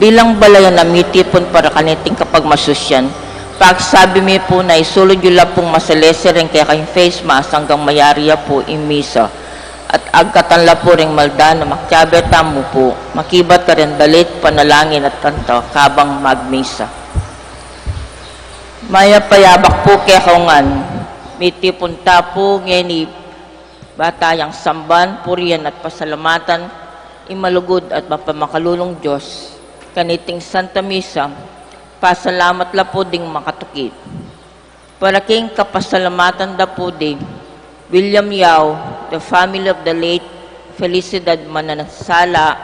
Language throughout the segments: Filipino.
Bilang balayan na mitipon para kaniting kapag masusyan, pagsabi mi po na isulod yun lang pong masalese rin kaya kayong face mask hanggang mayariya po imisa. at agkatanla po ring malda na makyaber tamo po, makibat ka rin dalit, panalangin at kanto, kabang magmisa. Maya payabak po kay kaungan, miti punta po ngeni batayang samban, puriyan at pasalamatan, imalugod at mapamakalulong Diyos, kaniting Santa Misa, pasalamat la po ding makatukit. Paraking kapasalamatan da po ding William Yao, the family of the late Felicidad Manansala,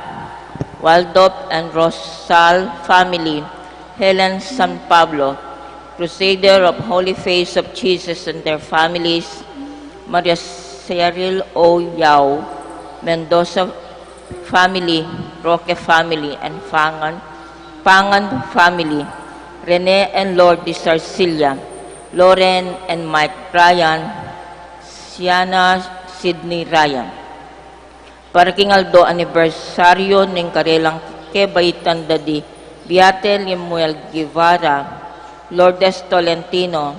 Waldop and Rosal family, Helen San Pablo, Crusader of Holy Face of Jesus and their families, Maria Cyril O. Yao, Mendoza family, Roque family, and Pangan family, Rene and Lord de Sarcilla, Lauren and Mike Ryan, Siana Sydney Ryan. Paraking aldo anibersaryo ng karelang kebaitan dadi Beate Lemuel Guevara, Lourdes Tolentino,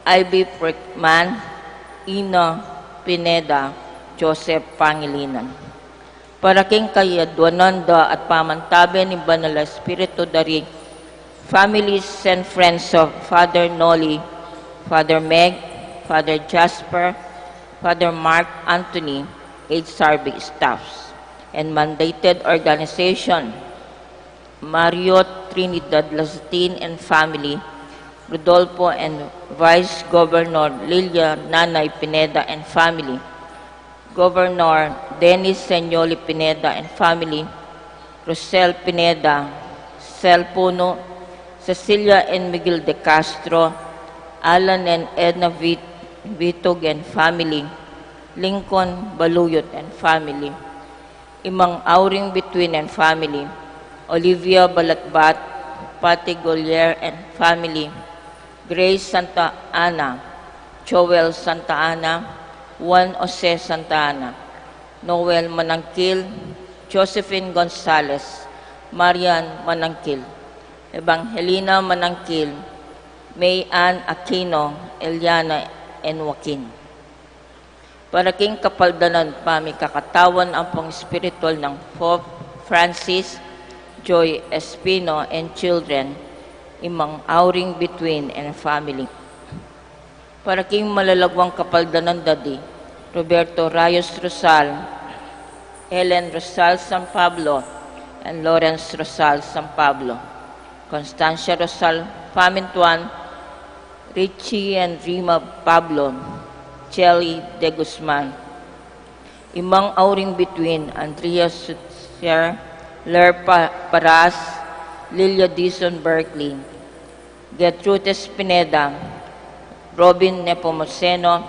Ivy Prickman, Ina Pineda, Joseph Pangilinan. Paraking kayadwanan da at pamantabi ni Banal Espiritu dari families and friends of Father Noli, Father Meg, Father Jasper, Father Mark Anthony, HRB staffs, and mandated organization, Mario Trinidad Lazatin and family, Rodolfo and Vice Governor Lilia Nanay Pineda and family, Governor Dennis Senyoli Pineda and family, Rosel Pineda, Sel Puno, Cecilia and Miguel de Castro, Alan and Edna Vitog and family, Lincoln Baluyot and family, Imang Auring Between and family, Olivia Balatbat, Pati Golier and family, Grace Santa Ana, Joel Santa Ana, Juan Jose Santa Ana, Noel Manangkil, Josephine Gonzalez, Marian Manangkil, Evangelina Manangkil, May Ann Aquino, Eliana and Joaquin. Paraking kapaldanan pa may kakatawan ang pong spiritual ng Pope Francis, Joy Espino and children, Imang Auring Between and family. Paraking malalagwang kapaldanan dadi, Roberto Rayos Rosal, Helen Rosal San Pablo, and Lawrence Rosal San Pablo, Constancia Rosal Pamintuan, Richie and Rima Pablo, Chelly de Guzman, Imang Auring Between, Andrea Sutzer, Ler Paras, Lilia Dison Berkeley, Gertrudes Pineda, Robin Nepomuceno,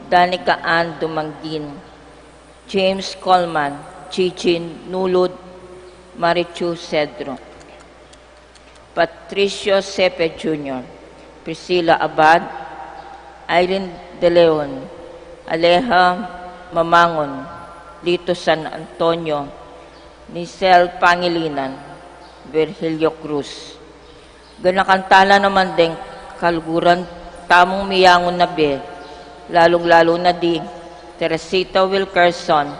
Danica Ann Dumangin, James Coleman, Chichin Nulud, Marichu Cedro, Patricio Sepe Jr., Priscilla Abad, Irene De Leon, Aleja Mamangon, Lito San Antonio, Nicel Pangilinan, Virgilio Cruz. Ganakantala naman din kalguran tamong miyangon na be, lalong-lalo na di Teresita Wilkerson,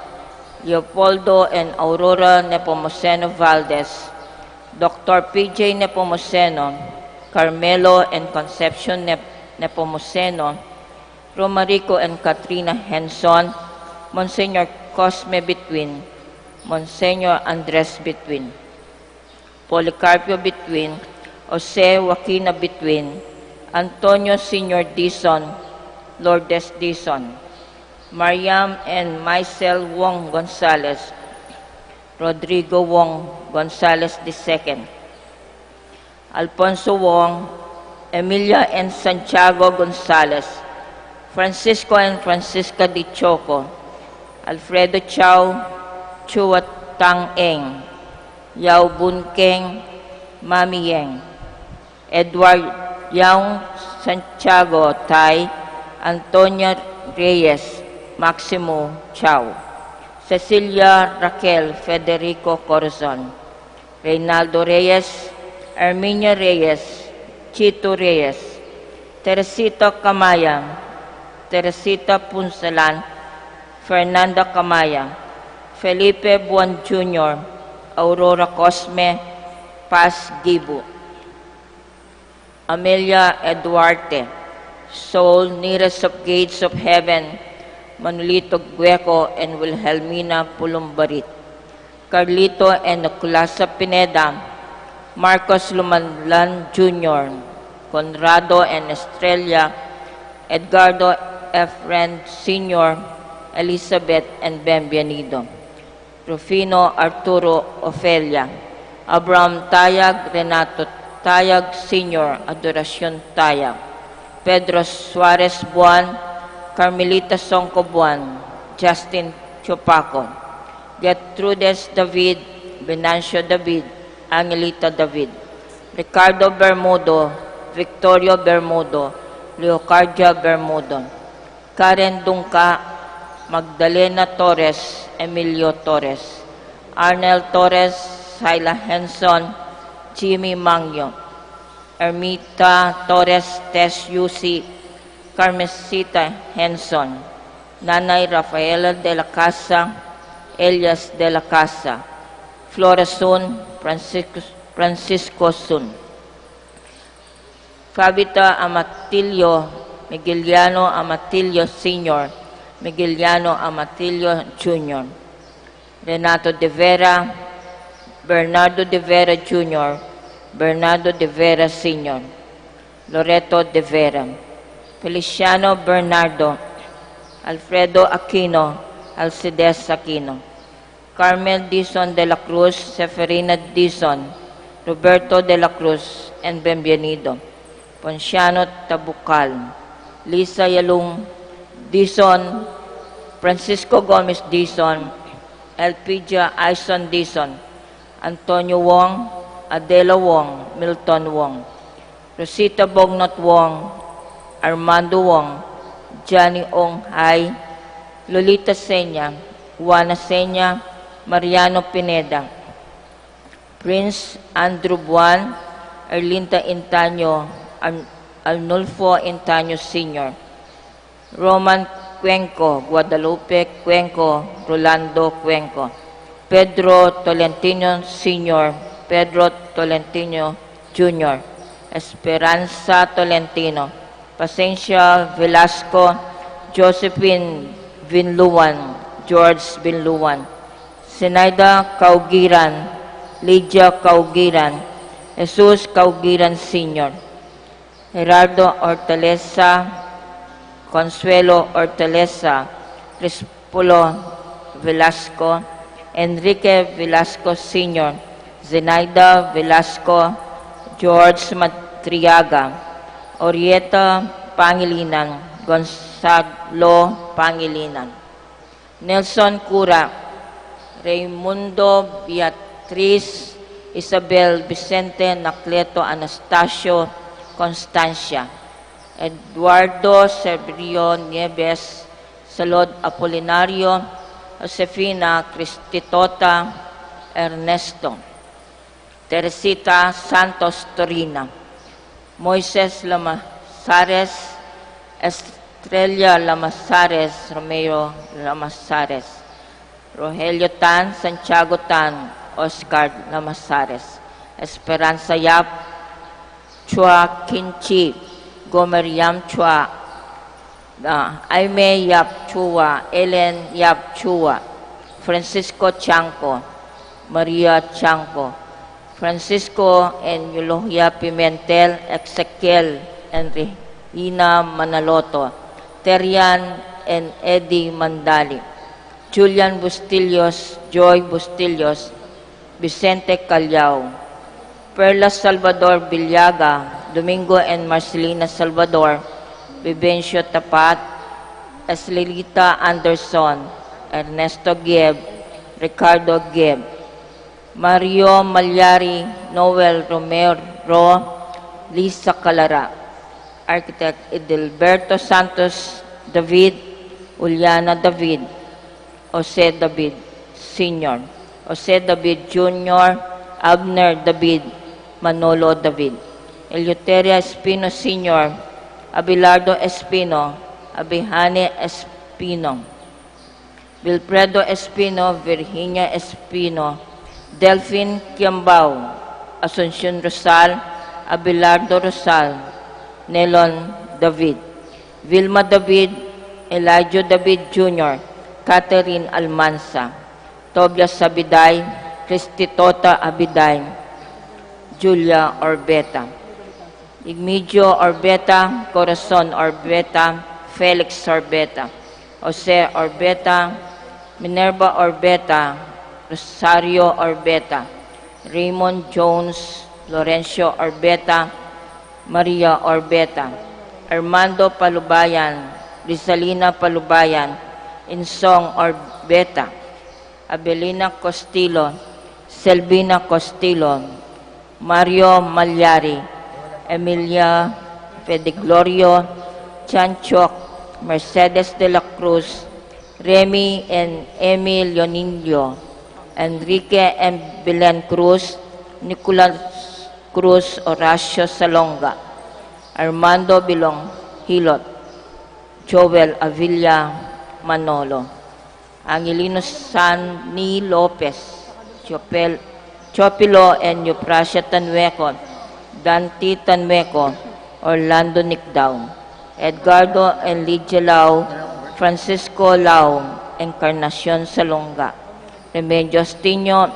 Leopoldo and Aurora Nepomuceno Valdez, Dr. PJ Nepomuceno, Carmelo and Concepcion Nepomuceno, Romarico and Katrina Henson, Monsignor Cosme Between, Monsignor Andres Between, Policarpio Between, Jose Joaquina Between, Antonio Senior Dison, Lourdes Dison, Mariam and Maisel Wong Gonzalez, Rodrigo Wong Gonzalez II, Alfonso Wong, Emilia and Santiago Gonzalez, Francisco and Francisca Di Choco, Alfredo Chao, Chua Tang Eng, Yao Bun Keng, Mami Yeng, Edward Yaung Santiago Tai, Antonia Reyes, Maximo Chao, Cecilia Raquel Federico Corazon, Reynaldo Reyes, Armenia Reyes, Chito Reyes, Teresita Kamayang, Teresita Punsalan, Fernanda Camaya, Felipe Buon Jr., Aurora Cosme Paz Gibu, Amelia Eduarte, Soul, nearest of gates of heaven, Manolito Gueco and Wilhelmina Pulumbarit, Carlito and Nicolasa Pineda, Marcos Lumanlan Jr., Conrado and Estrella, Edgardo F. Rend Sr., Elizabeth and Bienvenido, Rufino Arturo Ofelia, Abraham Tayag, Renato Tayag Sr., Adoracion Tayag, Pedro Suarez Buan, Carmelita Songco Buan, Justin Chupaco, Gertrudes David, Venancio David, Angelita David, Ricardo Bermudo, Victorio Bermudo, Leocardia Bermudo, Karen Dungka, Magdalena Torres, Emilio Torres, Arnel Torres, Syla Henson, Jimmy Mangyo, Ermita Torres Tess Yusi, Carmesita Henson, Nanay Rafaela de la Casa, Elias de la Casa, Flora Sun, Francisco Sun, Fabita Amatillo, Migueliano Amatillo Sr., Migueliano Amatillo Jr., Renato de Vera, Bernardo de Vera Jr., Bernardo de Vera Sr., Loreto de Vera, Feliciano Bernardo, Alfredo Aquino, Alcides Aquino, Carmel Dizon de la Cruz, Seferina Dizon, Roberto de la Cruz, and Bienvenido, Ponciano Tabucal, Lisa Yalung Dizon, Francisco Gomez Dizon, Elpidia Aison Dizon, Antonio Wong, Adela Wong, Milton Wong, Rosita Bognot Wong, Armando Wong, Johnny Ong Hai, Lolita Senya, Juana Senya, Mariano Pineda, Prince Andrew Buan, Erlinda Intaño, Arnulfo Intaño Sr., Roman Cuenco, Guadalupe Cuenco, Rolando Cuenco, Pedro Tolentino Sr., Pedro Tolentino Jr., Esperanza Tolentino, Pacencia Velasco, Josephine Vinluan, George Vinluan, Zenaida Caugiran, Lydia Caugiran, Jesus Caugiran Sr., Gerardo Hortaleza, Consuelo Hortaleza, Crispulo Velasco, Enrique Velasco Sr., Zenaida Velasco, George Matriaga, Orieta Pangilinan, Gonzalo Pangilinan, Nelson Cura, Raimundo Beatriz, Isabel Vicente Nacleto Anastasio Constancia, Eduardo Sergio Nieves, Salod Apolinario, Josefina Cristitota Ernesto, Teresita Santos Torina, Moises Lamazares, Estrella Lamazares, Romeo Lamazares, Rogelio Tan, Santiago Tan, Oscar Lamazares, Esperanza Yap, Chua Kinchi, Gomer Yam Chua, Aime Yap Chua, Ellen Yap Chua, Francisco Chanco, Maria Chanco, Francisco and Eulogia Pimentel, Ezequiel and Regina Manaloto, Terian and Eddie Mandali, Julian Bustillos, Joy Bustillos, Vicente Calyao, Perla Salvador Villaga, Domingo and Marcelina Salvador, Vivencio Tapat, Eslilita Anderson, Ernesto Gieb, Ricardo Gieb, Mario Malyari, Noel Romero, Lisa Calara, Architect Edilberto Santos David, Uliana David, Jose David Sr., Jose David Jr., Abner David, Manolo David, Eleuteria Espino Sr., Abelardo Espino, Abihane Espino, Wilfredo Espino, Virginia Espino, Delphine Kiambao, Asuncion Rosal, Abelardo Rosal, Nelon David, Vilma David, Elijah David Jr., Catherine Almanza, Tobias Abiday, Cristitota Abiday, Julia Orbeta, Igmedio Orbeta, Corazon Orbeta, Felix Orbeta, Jose Orbeta, Minerva Orbeta, Rosario Orbeta, Raymond Jones, Lorenzo Orbeta, Maria Orbeta, Armando Palubayan, Rizalina Palubayan, Insong Orbeta, Abelina Costillo, Selvina Costillo, Mario Malyari, Emilia Pedeglorio, Chanchok, Mercedes de la Cruz, Remy and Emil Leonillo, Enrique M. Belen Cruz, Nicolas Cruz Horacio Salonga, Armando Bilong Hilot, Joel Avilla Manolo, Angelino Sanni Lopez, Chopilo and Euprasia Tanweco, Dante Tanweco, Orlando Nicdao, Edgardo and Lydia Lau, Francisco Lau, Encarnacion Salonga, Remedios Tino,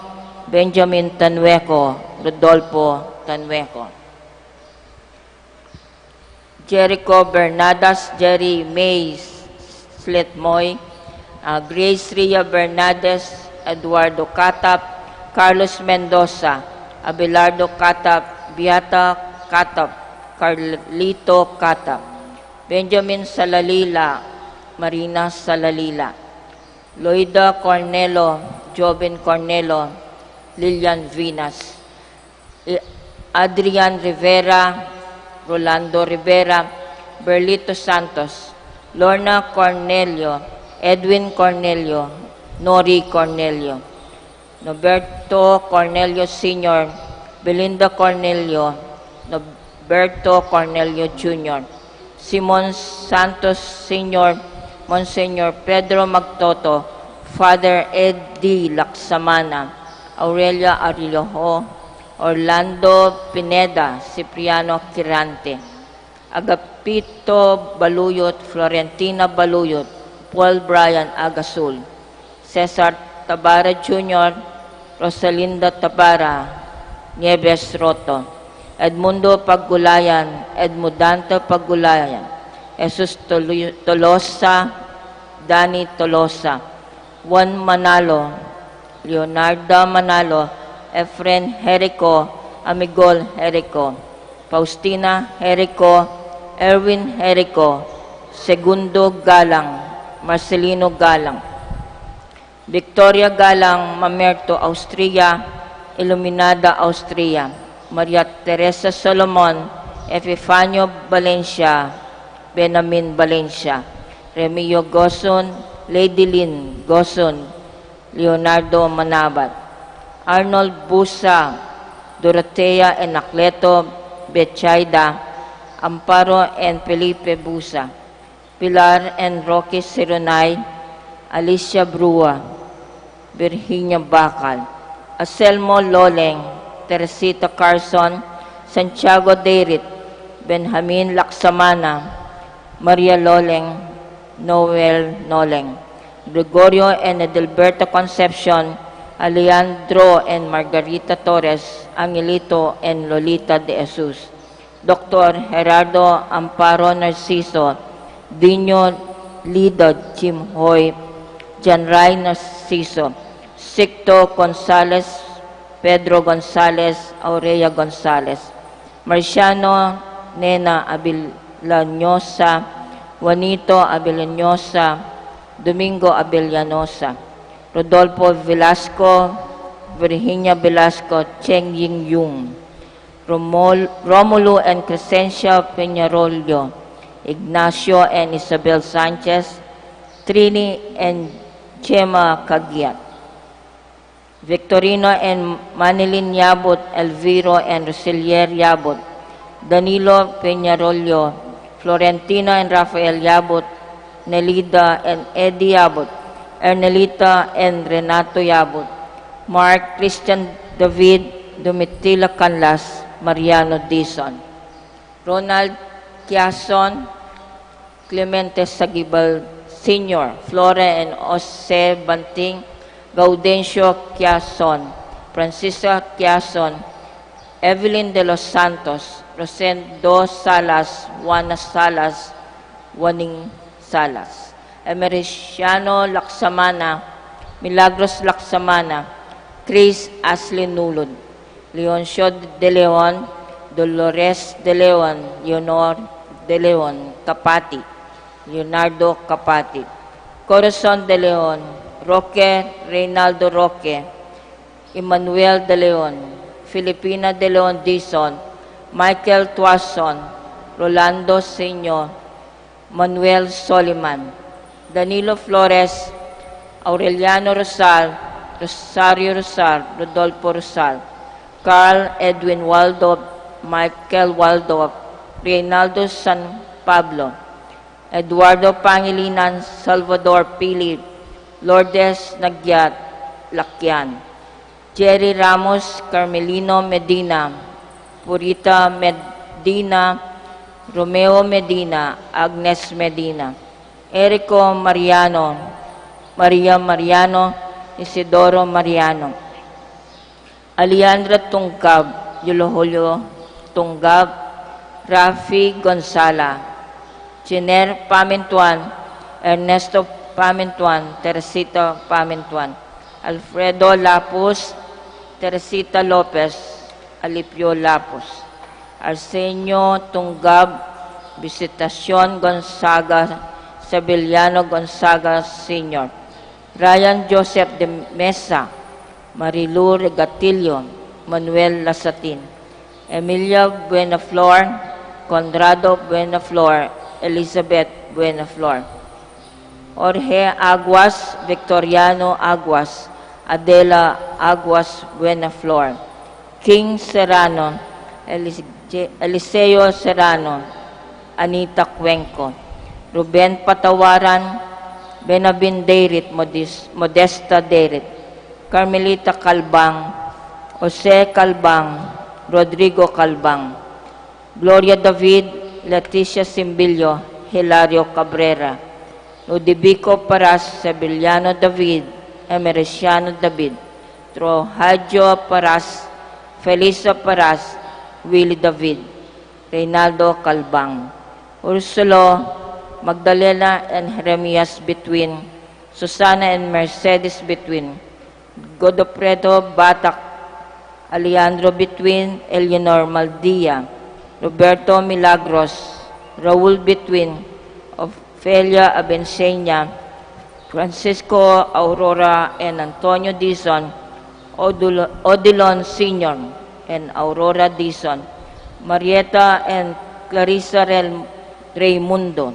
Benjamin Tanweco, Rodolfo Tanweco, Jericho Bernadas, Jerry Mays, Sletmoy, Grace Ria Bernades, Eduardo Catap, Carlos Mendoza, Abelardo Catap, Beata Catap, Carlito Catap, Benjamin Salalila, Marina Salalila, Loida Cornelo, Joven Cornelo, Lilian Vinas, Adrian Rivera, Rolando Rivera, Berlito Santos, Lorna Cornelio, Edwin Cornelio, Nori Cornelio, Noberto Cornelio Sr., Belinda Cornelio, Noberto Cornelio Jr., Simon Santos Sr., Monsignor Pedro Magtoto, Father Ed D. Laksamana, Aurelia Ariojo, Orlando Pineda, Cipriano Quirante, Agapito Baluyot, Florentina Baluyot, Paul Brian Agasul, Cesar Tabara Jr., Rosalinda Tabara, Nieves Roto, Edmundo Paggulayan, Edmudante Paggulayan, Jesus Tolosa, Dani Tolosa, Juan Manalo, Leonardo Manalo, Efren Jerico, Amigol Jerico, Faustina Jerico, Erwin Jerico, Segundo Galang, Marcelino Galang, Victoria Galang, Mamerto, Austria, Iluminada, Austria, Maria Teresa Solomon, Epifanio Valencia, Benamin Valencia, Remio Goson, Lady Lynn Goson, Leonardo Manabat, Arnold Busa, Dorotea Enacleto Bechaida, Amparo and Felipe Busa, Pilar and Roque Sironay, Alicia Brua, Virginia Bacal, Aselmo Loleng, Teresita Carson, Santiago Deirit, Benjamin Laksamana, Maria Loleng, Noel Noleng, Gregorio and Edelberto Concepcion, Alejandro and Margarita Torres, Angelito and Lolita de Jesus, Dr. Gerardo Amparo Narciso, Dino Lido Jim Hoy, Janray Narciso, Sicto Gonzales, Pedro Gonzales, Aurea Gonzales, Marciano Nena Abilañosa, Juanito Abilañosa, Domingo Abellanosa, Rodolfo Velasco, Virginia Velasco, Cheng Ying Yung, Romulo and Crescencia Peñarolio, Ignacio and Isabel Sanchez, Trini and Chema Cagiat, Victorino and Manilin Yabot, Elviro and Roselier Yabot, Danilo Peñarolio, Florentina and Rafael Yabot, Nelida and Eddie Yabot, Ernelita and Renato Yabut, Mark Christian David Domitila Canlas, Mariano Dizon, Ronald Quiason, Clemente Sagibal Sr., Flora and Jose Banting, Gaudencio Quiason, Francisca Quiason, Evelyn de los Santos, Rosendo Salas, Juana Salas, Waning Salas, Emericiano Laksamana, Milagros Laksamana, Chris Ashley Nulod, Leoncio de Leon, Dolores de Leon, Leonor de Leon, Kapati, Leonardo Kapati, Corazon de Leon, Roque Reynaldo Roque, Emmanuel de Leon, Filipina de Leon Dizon, Michael Tuason, Rolando Señor, Manuel Soliman, Danilo Flores, Aureliano Rosal, Rosario Rosal, Rodolfo Rosal, Carl Edwin Waldo, Michael Waldo, Reynaldo San Pablo, Eduardo Pangilinan, Salvador Pili, Lourdes Nagyat, Lakyan, Jerry Ramos, Carmelino Medina, Purita Medina, Romeo Medina, Agnes Medina, Erico Mariano, Maria Mariano, Isidoro Mariano, Aliandra Tungkab, Julio Tunggab, Rafi Gonzala, Chiner Pamintuan, Ernesto Pamintuan, Teresita Pamintuan, Alfredo Lapus, Teresita Lopez, Alipio Lapus, Arsenio Tunggab, Visitacion Gonzaga, Sabeliano Gonzaga Sr., Ryan Joseph de Mesa, Marilu Regatillo, Manuel Lasatin, Emilia Buenaflor, Conrado Buenaflor, Elizabeth Buenaflor, Jorge Aguas, Victoriano Aguas, Adela Aguas Buenaflor, King Serrano, Eliseo Serrano, Anita Cuenco, Ruben Patawaran, Benabin Deirit, Modesta Deirit, Carmelita Calbang, Jose Calbang, Rodrigo Calbang, Gloria David, Leticia Simbilio, Hilario Cabrera, Ludibico Paras, Sebeliano David, Emericiano David, Trojadio Paras, Felisa Paras, Willie David, Reynaldo Calbang, Ursulo, Magdalena and Jeremias between, Susana and Mercedes between, Godofredo Batak, Alejandro between, Eleanor Maldia, Roberto Milagros, Raul between, Ofelia Abenseña, Francisco Aurora and Antonio Dizon, Odilon Sr. and Aurora Dizon, Marieta and Clarissa Raimundo,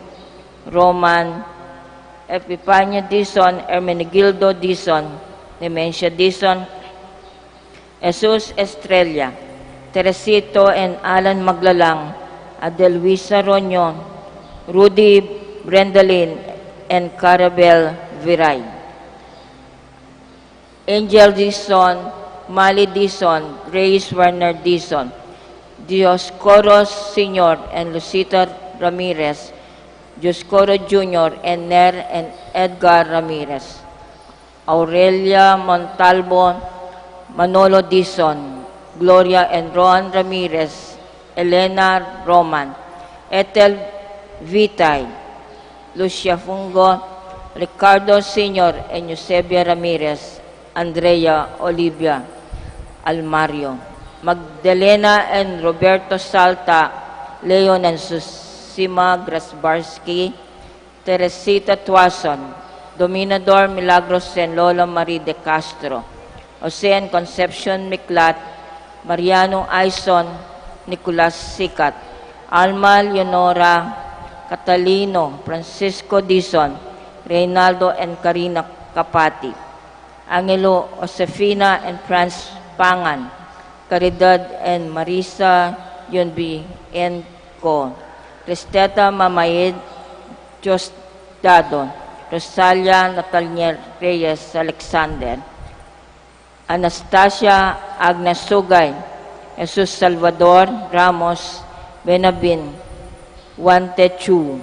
Roman, Epifanio Dizon, Hermenegildo Dizon, Demencia Dizon, Jesus Estrella, Teresito and Alan Maglalang, Adelwisa Ronyo, Rudy Brendalin, and Carabel Viray. Angel Dizon, Mali Dizon, Grace Werner Dizon, Dioscoros Sr. and Lucita Ramirez, Dioscoro Jr. and Ner and Edgar Ramirez, Aurelia Montalvo, Manolo Dizon, Gloria and Ron Ramirez, Elena Roman, Ethel Vitay, Lucia Fungo, Ricardo Sr. and Eusebia Ramirez, Andrea Olivia Almario, Magdalena and Roberto Salta, Leon and Susima Grasbarsky, Teresita Tuason, Dominador Milagros and Lola Marie de Castro, Jose and Concepcion Miklat, Mariano Aison, Nicolas Sikat, Alma Leonora Catalino, Francisco Dizon, Reynaldo and Karina Kapati, Angelo Josefina and Franz Pangan, Caridad and Marisa Yunbi Enco, Cristeta Mamayed Diosdado, Rosalia Nataliel Reyes Alexander, Anastasia Agnes Sugay, Jesus Salvador Ramos Benabin, Wante Chu,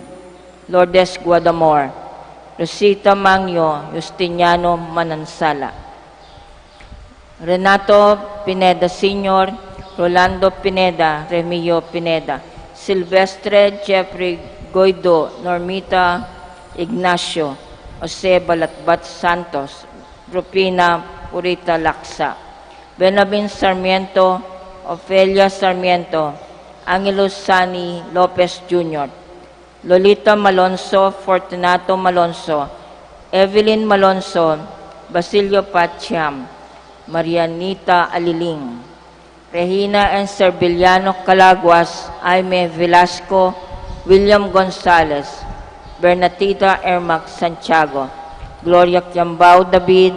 Lourdes Guadamor, Rosita Mangyo Justiniano Manansala, Renato Pineda Sr., Rolando Pineda, Remio Pineda, Silvestre Jeffrey Goido, Normita Ignacio, Jose Balatbat Santos, Rupina Purita Laksa, Benabin Sarmiento, Ofelia Sarmiento, Angelos Sani Lopez Jr., Lolita Malonzo, Fortunato Malonzo, Evelyn Malonzo, Basilio Pacham, Marianita Aliling, Regina and Serviliano Calaguas, Aime Velasco, William Gonzalez, Bernatita Ermac Santiago, Gloria Quiambao David,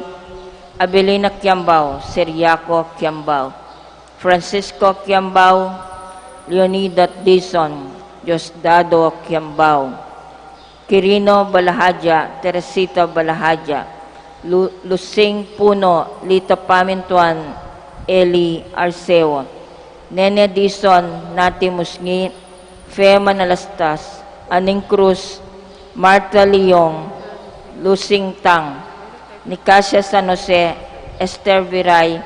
Abelina Quiambao, Seriaco Quiambao, Francisco Quiambao, Leonida Dizon, Diosdado Quiambao, Quirino Balahadja, Teresita Balahadja, Lusing Puno, Lita Pamintuan, Eli Arceo, Nene Dizon, Nati Musngi, Fe Manalastas, Aning Cruz, Marta Leong, Lusing Tang, Nicasia San Jose, Esther Viray,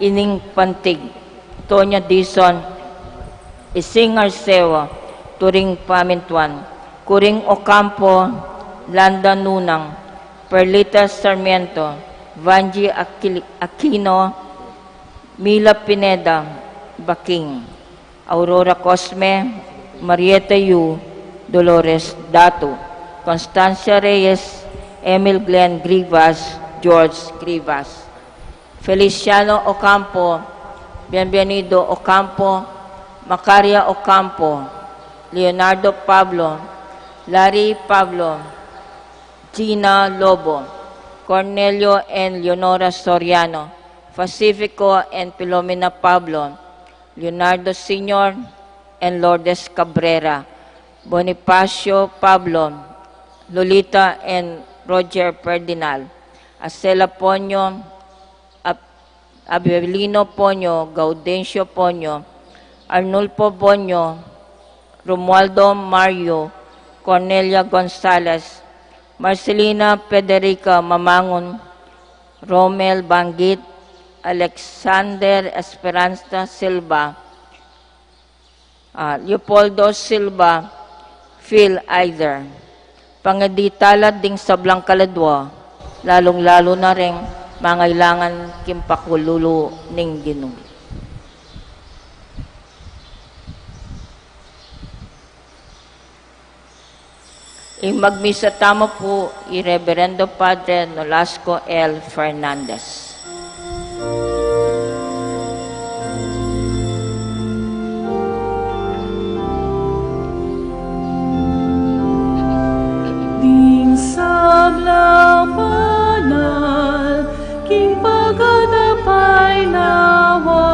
Ining Pantig, Tonya Dizon, Ising Arceo, Turing Pamintuan, Kuring Ocampo, Landa Nunang, Perlita Sarmiento, Vanji Aquino, Mila Pineda, Baking, Aurora Cosme, Marieta Yu, Dolores Datu, Constancia Reyes, Emil Glenn Grivas, George Grivas, Feliciano Ocampo, Bienvenido Ocampo, Macaria Ocampo, Leonardo Pablo, Larry Pablo, Gina Lobo, Cornelio and Leonora Soriano, Pacifico and Pilomena Pablo, Leonardo Sr. and Lourdes Cabrera, Bonifacio Pablo, Lolita and Roger Ferdinand, Acela Ponyo, Abelino Ponyo, Gaudencio Ponyo, Arnulfo Bonyo, Romualdo Mario, Cornelia Gonzalez, Marcelina Federica Mamangon, Romel Banggit, Alexander Esperanza Silva, Leopoldo Silva, Phil Either. Pangaditala ding sablang kaladwa, lalong-lalo na rin mangailangan kimpakululu ning Ginoo. Magmisa tamo po Reverendo Padre Nolasco L. Fernandez. Ding sablang banal, king pagkadapay nawa,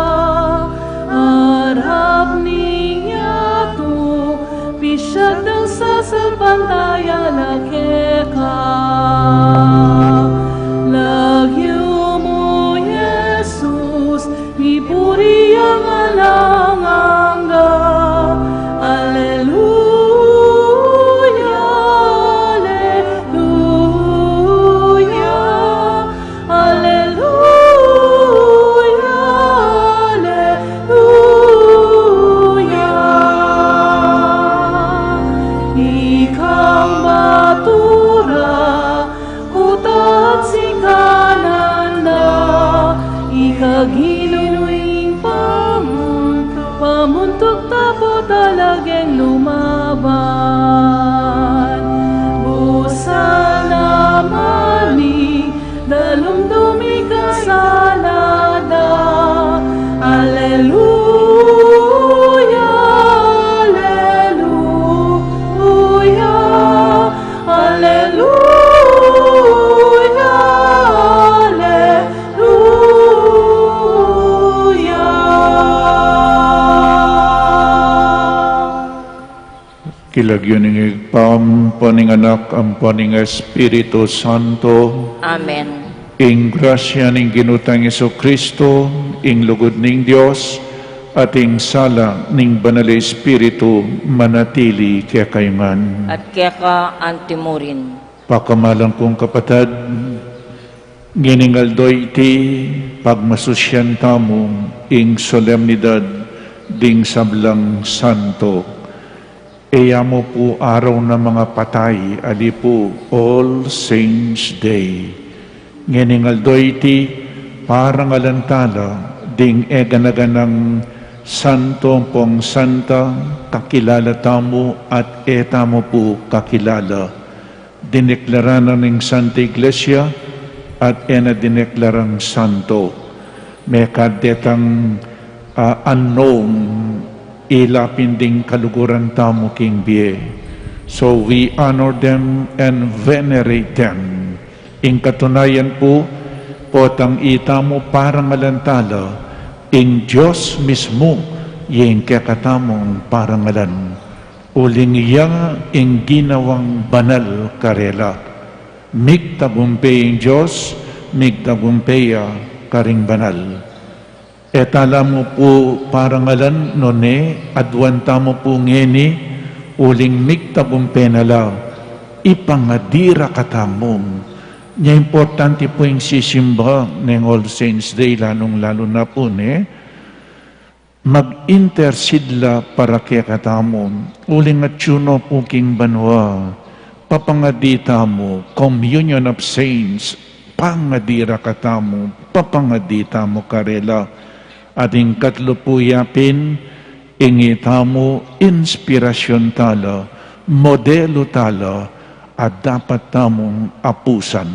harap niya to, bisyag ng sasabantaya lageka. Lagyo mo, Jesus, iburi ang alanganga. Alleluia, alleluia, alleluia, alleluia. Ikang batura, kutat sikanan na, ikaginuing pamuntok tapo talagang lumaban. Busa naman ni dalumdumi kasanada. Alleluia, alleluia, alleluia, alleluia. Kilagyo ning igpam, poning anak, ang poning Espiritu Santo, Amen. ing grasya ning ginutang Iso Kristo, ing lugod ning Dios, at ing sala ning Banal Espiritu manatili kaya kayman. At kaya ka antimurin. Pakamalang kong kapatid, giningaldoy iti pagmasusyan tamo ing solemnidad ding sablang santo. Iya mo po araw na mga patay, ali po All Saints Day. Nginingaldoy iti parang alantala ding eganaganang santo pong santa, kakilala tamo at eta mo po kakilala. Dineklara na ng Santa Iglesia at ena dineklarang santo. May kadetang unknown ilapin ding kaluguran tamo king bie. So we honor them and venerate them. In katunayan po, potang itamo parang alantala, ing Diyos mismo, yung kakatamong parangalan. Uling iya ing ginawang banal karela. Migtagumpay ang Diyos, migtagumpaya karing banal. Etala mo po parangalan none, adwanta mo po ngeni, uling migtagumpay nala, ipangadira katamong. Nya importante po yung sisimba ng All Saints Day, lalong-lalo na po mag-intercede la para kaya katamon. Uling at yuno po king banwa, papangadita mo, communion of saints, pangadira katamo, papangadita mo karela, ating katlupuyapin, ingita mo, inspirasyon tala, modelo tala, at dapat tamong apusan.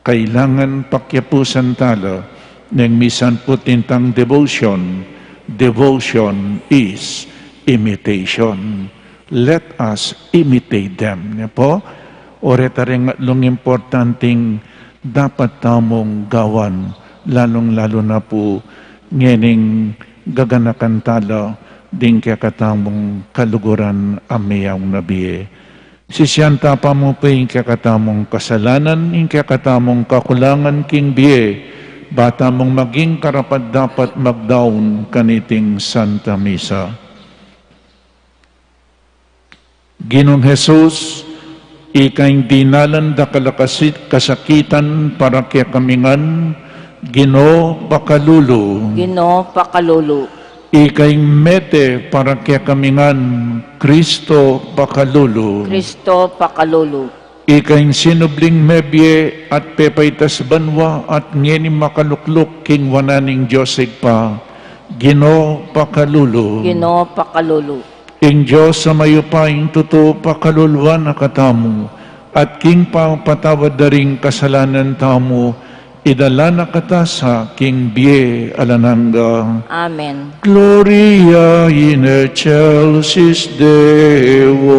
Kailangan pakyapusan tala ng misan po tintang devotion. Devotion is imitation. Let us imitate them. Niya po, oreta rin long importanting dapat tamong gawan, lalong-lalo na po ngening gaganakan tala ding kaya katamong kaluguran amayaw nabiye. Sisyanta pa mo pa yung kaya katamong kasalanan, yung kaya katamong kakulangan king biye, bata mong maging karapat dapat magdaon kaniting Santa Misa. Ginong Jesus, ikaing dinalan da kalakasit kasakitan para kaya kamingan, Ginoo pakalulu. Ginoo pakalulu. Ikaing mete para kaya kamingan, Kristo pakalulu. Kristo pakalulu. Ikaing sinubling mebye at pepaytas banwa at ngeni makalukluk king wananing Diyosig pa, Ginoo pakalulu. Ginoo pakalulu. King Diyos sa mayupaying totoo pakaluluan na katamu, at king patawad daring kasalanan tamu, idala na kata sa king bie alananda. Amen. Gloria in excelsis Deo.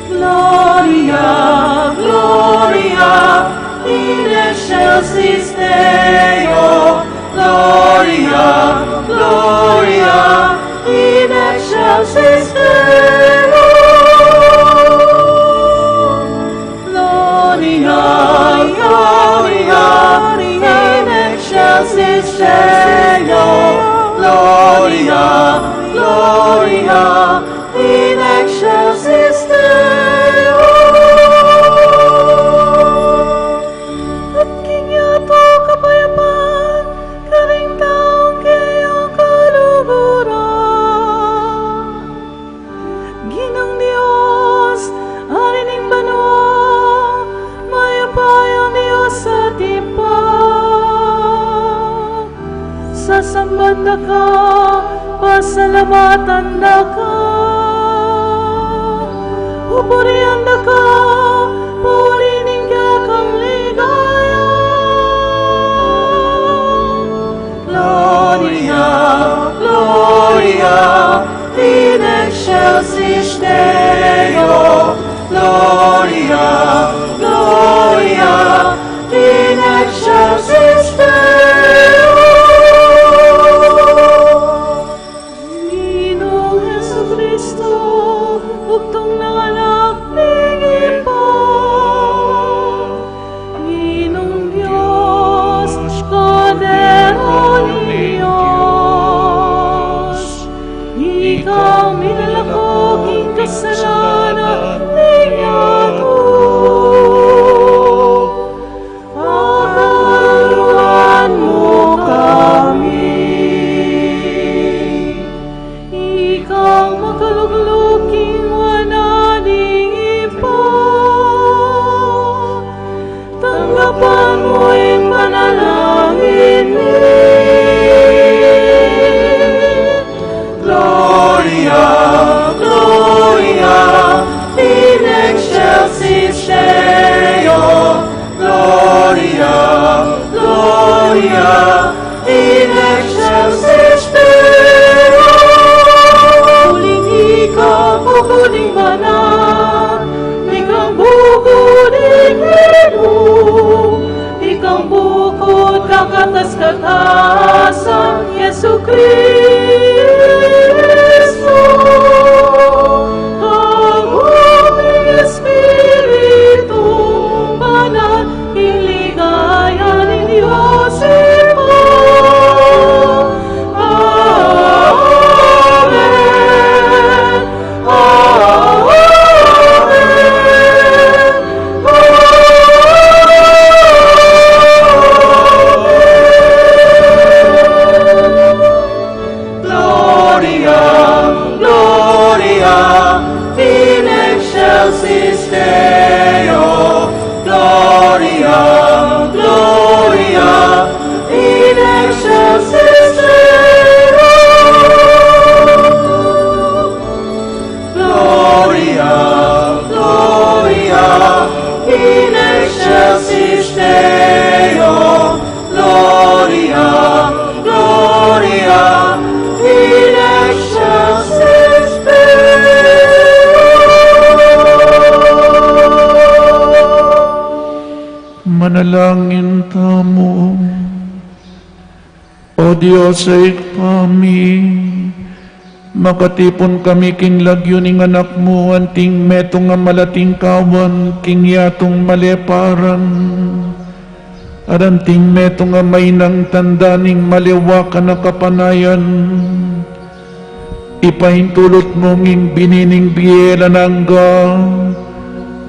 Gloria, Gloria, in excelsis Deo. Gloria, Gloria, in excelsis Deo. Gloria, Gloria, in excelsis Deo. Gloria, Gloria, in excelsis Deo. At kinyato kapayapaan, karing taong kayang kaluguran. Ginang Diyos, arining banwa, mayapayang Diyos sa tipa. Sasambad na ka, pasalamatan na ka. Pupurihan na ka, purining ka kang ligaya. Gloria, Gloria, in excelsis Deo. Gloria, Gloria, in excelsis Deo. mo'y panalangin ni. Gloria, Gloria, in excelsis Deo. Gloria, Gloria, in excelsis Deo. Muling ikaw, bukod banal, ikaw bukod ilog, ikaw bukod kakatas-katasan, Yesu Kristo. Ang aming Espiritu Banal, iligaya ninyo sila. Amen. Gloria, Gloria, in excelsis Deo. Gloria, Gloria, in excelsis Deo. Gloria, Gloria, in excelsis Deo. Gloria, Gloria, in excelsis Deo. Manalangin tamo. O Diyos ay kami, makatipon kami king lagyo ning anak mo, anting metong nga malating kawan, king yatong maleparan. Aranting metong nga may nang tanda ning maliwakan na kapanayan. Ipahintulot mo nging binining biyela nangga,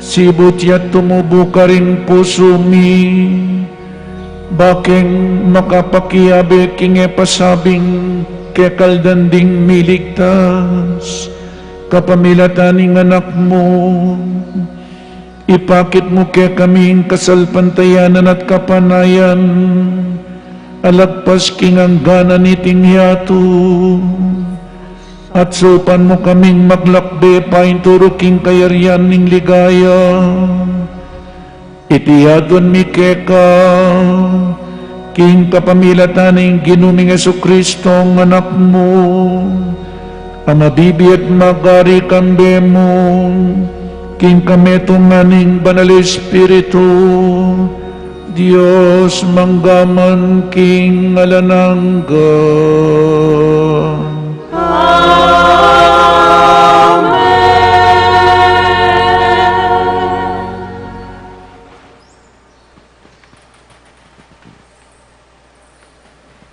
sibut yat tumubo ka ring puso mi, baking makapakiabe king epasabing kekaldanding miligtas, kapamilataning anak mo, ipakit mo ke kaming kasalpantayanan at kapanayan, alagpas king ang gana niting yato, at supan mo kaming maglakbe painturo king kayarian ning ligaya. Itiadon mi keka king kapamilataning ginuming Jesucristo ang anak mo, ang mabibi at magari kambe mo, king kametong maning banal Espiritu, Diyos manggaman king alanangga.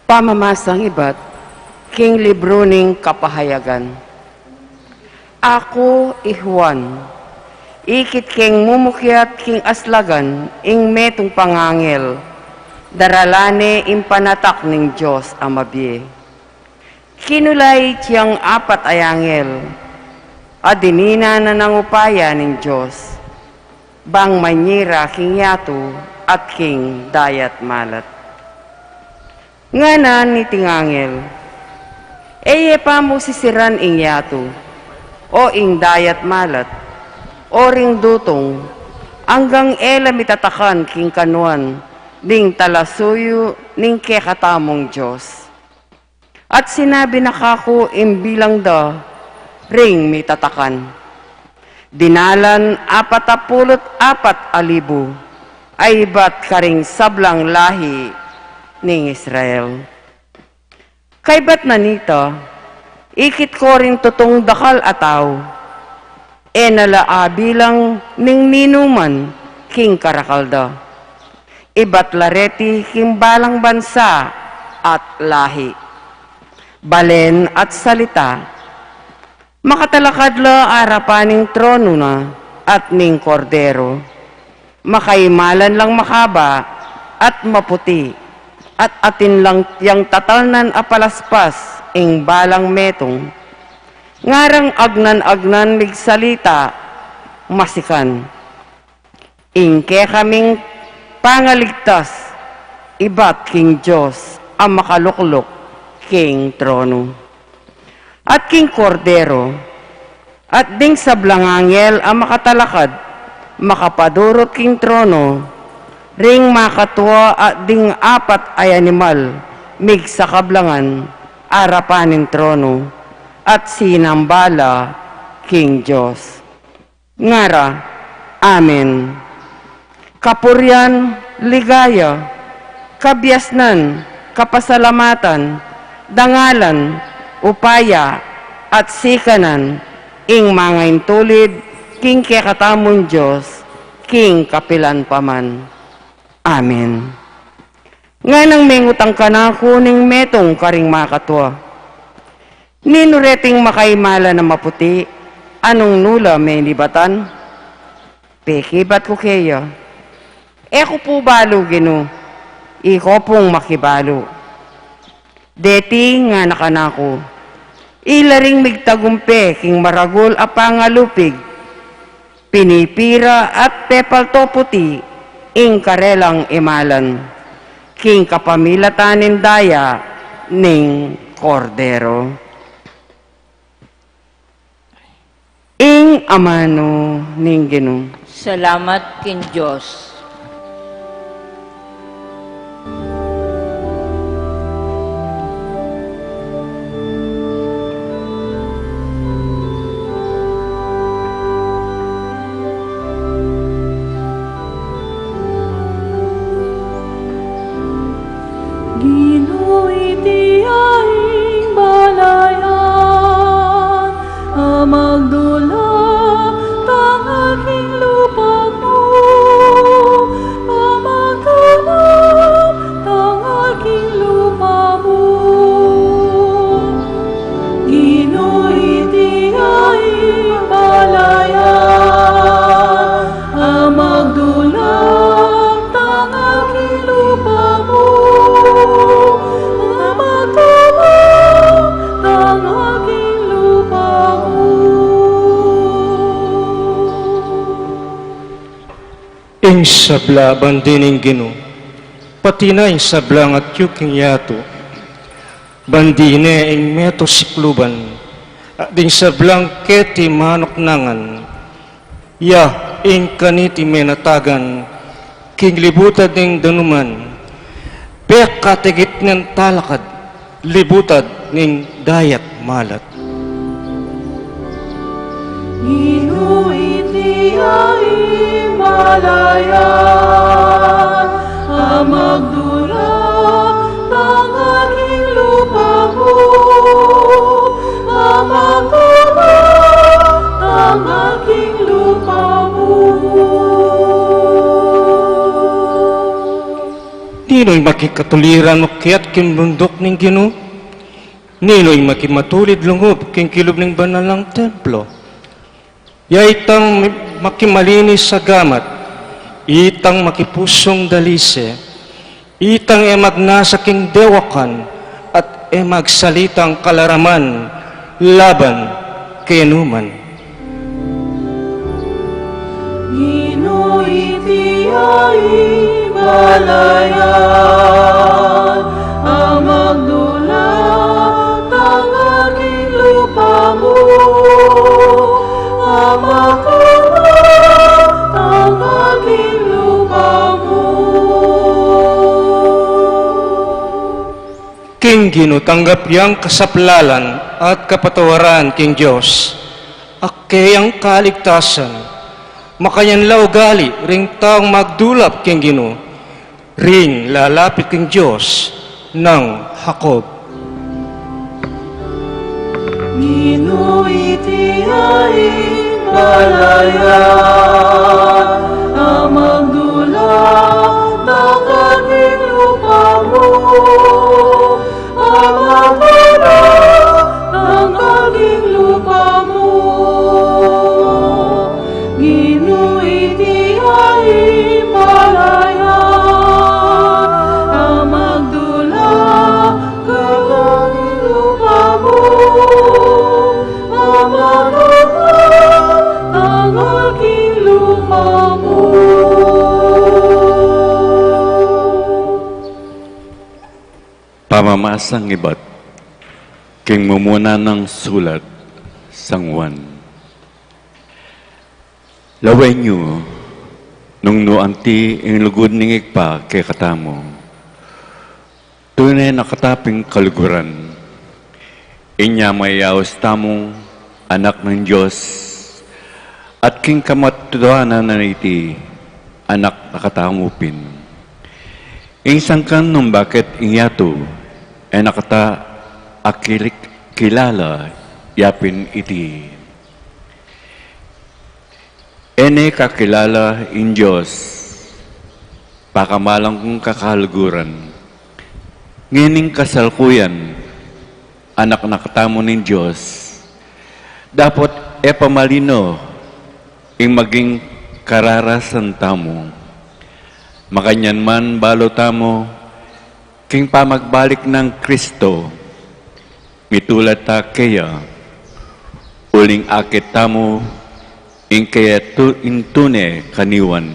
Pamamasang iba't king libro ning kapahayagan. Ako, Juan, ikit king mumukyat king aslagan ing metong pangangil, daralane impanatak ning Diyos amabiye. Kinulay tiyang apat ay angel, adinina na nangupaya ning Diyos, bang manyira king yato at king dayat malat. Nganan ni tingangel, eye pa mo sisiran ing yato, o ing dayat malat, o ring dutong, hanggang ela mitatakan king kanuan, ning talasuyo ning kekatamong Diyos. At sinabi na kako imbilang da, ring mitatakan. Dinalan 44,000, ay ba't karing sablang lahi ning Israel. Kay ba't nanita, ikit ko rin tutong dakal ataw, e nalaabilang ning ninuman king karakalda. Iba't lareti king balang bansa at lahi. Balen at salita, makatalakadla arapaning trono na at ning kordero. Makaimalan lang makaba at maputi, at atin lang yang tatalnan apalaspas ing balang metong, ngarang agnan-agnan migsalita masikan. Ingke kaming pangaligtas, iba't king Diyos, ang makaluklok king trono. At king Kordero, at ding sablang angel ang makatalakad, makapadurot king trono, ring makatwa at ding apat ay animal, mig sa kablangan, arapaning trono, at sinambala king Diyos. Ngara, Amen. Kapuryan, ligaya, kabyasnan, kapasalamatan, dangalan, upaya, at sikanan, ing mga intulid, king kekatamon Diyos, king kapilan paman. Amen. Nga nang mengutang ka na kuning metong karing makatwa. Ninureting makaimala na maputi, anong nula may libatan? Peki ba't ko kaya? Eko po balo gino, iko pong makibalo. Deti nga nakanako, ilaring migtagumpe king maragol a pangalupig, pinipira at pepalto puti, ing karelang imalan, king kapamilatanin daya ning Kordero. Ing amano ning Ginoo. Salamat kin Diyos. Ginoo iti aing balayan, amagdula tang aking lupa mo, amagdula tang aking lupa mo. Ginoo iti aing balayan, amagdula tang aking lupa mo. Ing sabla bandining Ginoo, pati na ing sablang at yuking yato, bandine ing meto sikluban, at ding sablang keti manok nangan, ya ing kaniti menatagan, king libutad ning danuman, pek katigit ng talakad, libutad ning dayat malat. Ginoo iti aing balayan, amagdula tang aking lupa mo, amagdula tang aking lupa mo. Nino'y makikatuliran mo kaya't kimbundok ning Ginoo? Nino'y makimatulid lungob king kilob ning banal ng templo? Yaitang makimalinis sa gamat, itang makipusong dalise, itang emagnasa king dewakan, at emagsalitang kalaraman, laban kenuman. Ginoo iti aing balayan, amagdula tang aking lupa mo, amagdula tang aking lupa mo. King Ginoo, tanggap yang kasaplalan at kapatawaran king Diyos, akke ang kaligtasan, makayanlaw gali ring taong magdulap king Ginoo, ring lalapit king Diyos ng Jacob. Ginoo iti aing balayan, amagdula tang aking lupa mo, amagdula tang aking lupa mo. Ginoo iti aing balayan, amagdula tang aking lupa mo, amagdula tang aking lupa mo. Pamamasang iba't king mumuna ng sulat sangwan. Laway nyo nung nuanti ang lugod ning ikpa kay katamo. Tunay nakataping kaluguran. Inya mayaos tamong anak ng Diyos at king kamatudanan na iti anak nakatamupin. Insangkan nung bakit inyato ay nakata akilik kilala yapin iti. Ene kakilala in Diyos, pakamalang kong kakaluguran. Ngining kasalkuyan, anak nakatamo ng Diyos, dapat pamalino ing maging kararasan tamo. Makanyan man balo tamo, king pamagbalik ng Kristo, mitulad ta kaya, uling akit tamo, ing kaya intune kaniwan.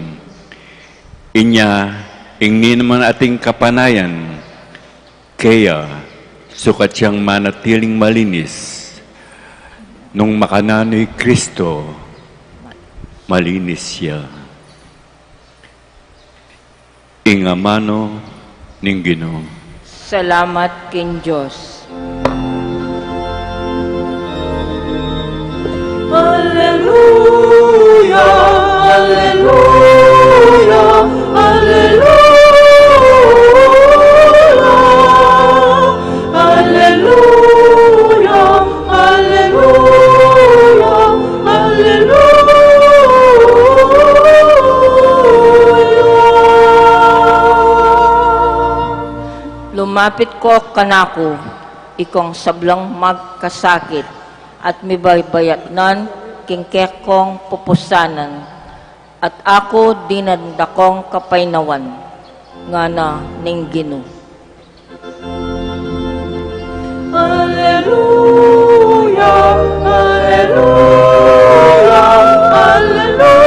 Inya, ing ni naman ating kapanayan, kaya sukat siyang manatiling malinis, nung makanano'y Kristo, malinis siya. Ingamano ning Ginoo. Salamat king Diyos. Alleluia, alleluia, alleluia. Alleluia, alleluia, alleluia. Lumapit ko kanako, ikong sablang magkasakit, at mibaybayat nan king kekong pupusanan, at ako dinandakong kapaynawan, nga na ning Ginoo. Alleluia, alleluia, alleluia.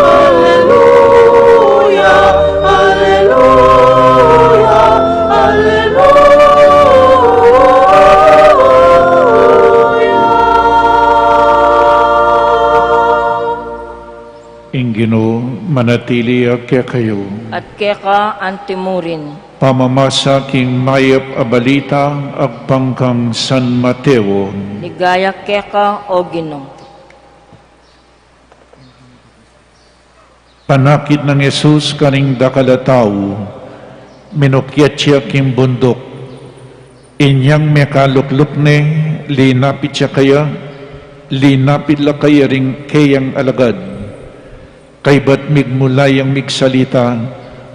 Alleluia, alleluia, alleluia. Ing Ginoo, manatili kaya kayo. At keka antimurin, Pamamasa king mayap abalita agpangkang San Mateo. ligaya keka o Ginoo. Panakit ng Jesus kaning dakalataw, minukyat siya king bundok. Inyang mekalukluk ne, linapit siya kaya, linapit la kaya ring kayang alagad. Kay ba't migmulayang migsalita,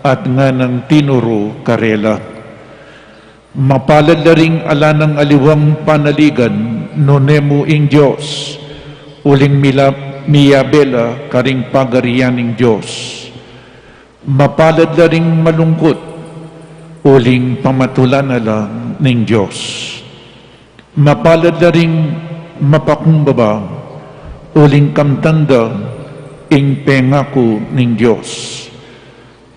at nga ng tinuro karela. Mapalad na ring ala ng aliwang panaligan, nonemo ing Diyos, uling miyabela karing pagarianing Diyos. Mapalad na ring malungkot, uling pamatulan na lang ning Diyos. Mapalad na ring mapakumbaba, uling kamtanda, ing pengako ning Diyos.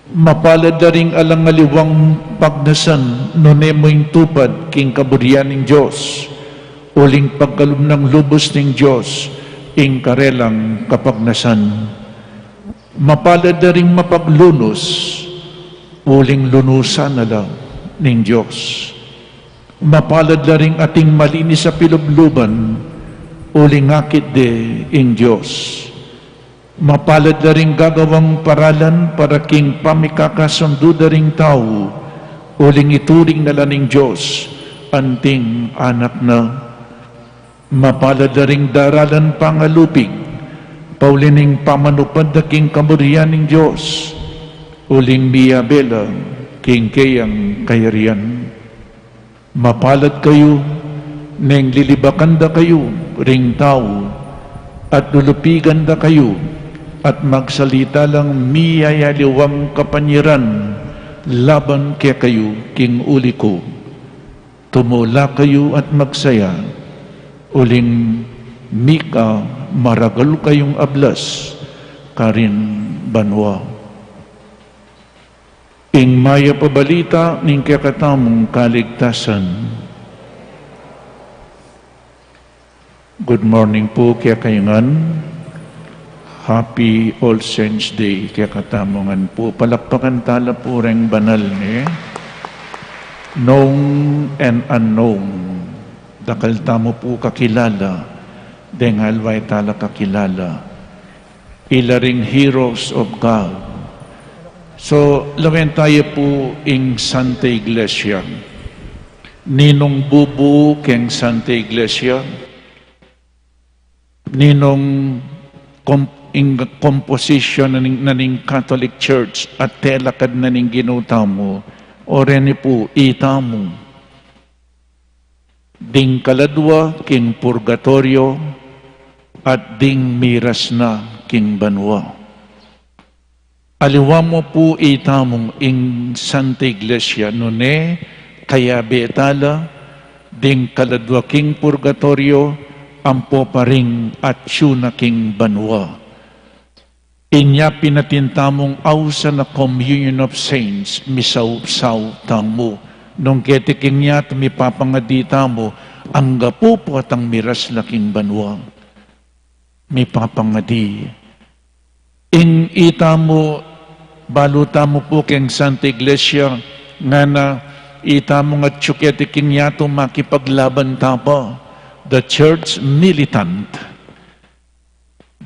Mapalad na ring alangaliwang pagnasan, nonemo'y tupad king kaburian ning Diyos, uling pagkalub ng lubos ning Diyos, ing karelang kapagnasan. Mapalad na ring mapaglunos, uling lunusan na lang ning Diyos. Mapalad na ring ating malinis sa pilubluban, uling akit de ing Diyos. Mapalad na rin gagawang paralan para king pamikakasundo na ring tao, uling ituring na laning Diyos, anting anak na. Mapalad na ring daralan pangalupig, paulining pamanupad na king kamurian ng Diyos, uling miyabela king kayang kayarian. Mapalad kayo, neng lilibakan da kayo, ring tao, at lulupigan da kayo, at magsalita lang miyayaliwang kapanyiran laban kaya kayo king uli ko. Tumula kayo at magsaya, uling mika maragal kayong ablas, karin banwa. ing maya pabalita ning kakatamong kaligtasan. Good morning po kaya kayangan. Happy All Saints Day kaya katamongan po. Palakpakan tala po ring banal ni known and unknown. Dakal tamo po kakilala. Dengal way tala kakilala. Ilaring heroes of God. So, lawen tayo po ing Santa Iglesia. Ninong bubu keng Santa Iglesia. Ninong composition naning Catholic Church at telakad naning ginutamo o reni po itamo. Ding kaladwa king purgatorio at ding miras na king banwa. Aliwa mo po itamong ing Santa Iglesia nune kaya betala ding kaladwa king purgatorio ampo pa ring at syuna king banwa. Inya pinatintamong awsa na communion of saints misaw-saw tamo. Nung ketiking niya tumipapangadita mo ang gapupo at ang miras laking banwa. Mipapangadi. Ing ita mo, baluta mo po keng Santa Iglesia nga na ita mo nga tsuketiking niya makipaglaban tapa. The church militant.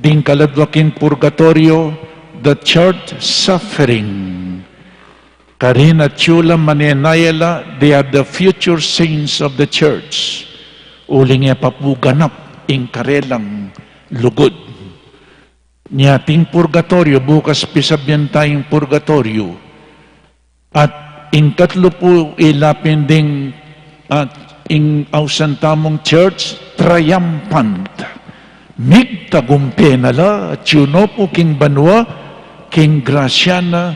Ding kaladwaking purgatorio, the church suffering. Karina Chula Manenayala, they are the future saints of the church. Uling e papuganap ing karelang lugod. Niyating purgatorio, bukas pisabyan tayong purgatorio. At ing katlo po ilapin ding at ing ausantamong church, triumphant. Migtagumpena at yuno po king banwa, king grasyana,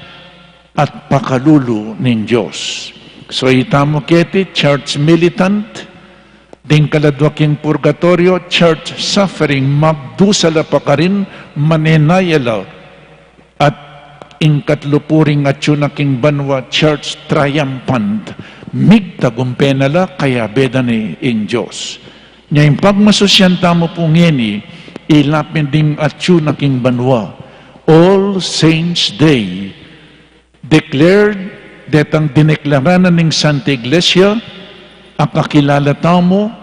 at pakalulu ng Diyos. So itamo keti, church militant, ding kaladwaking purgatorio, church suffering, magdusala pa ka rin, manenayala, at ingkatlupuring at yunaking banwa, church triumphant, migtagumpenala, kaya beda ni ing Diyos. Ngayon, pagmasusyan tamo po ngeni, ilapin ding at yunaking banwa, All Saints Day, declared that ang dineklaranan ng Santa Iglesia, ang kakilala tamo,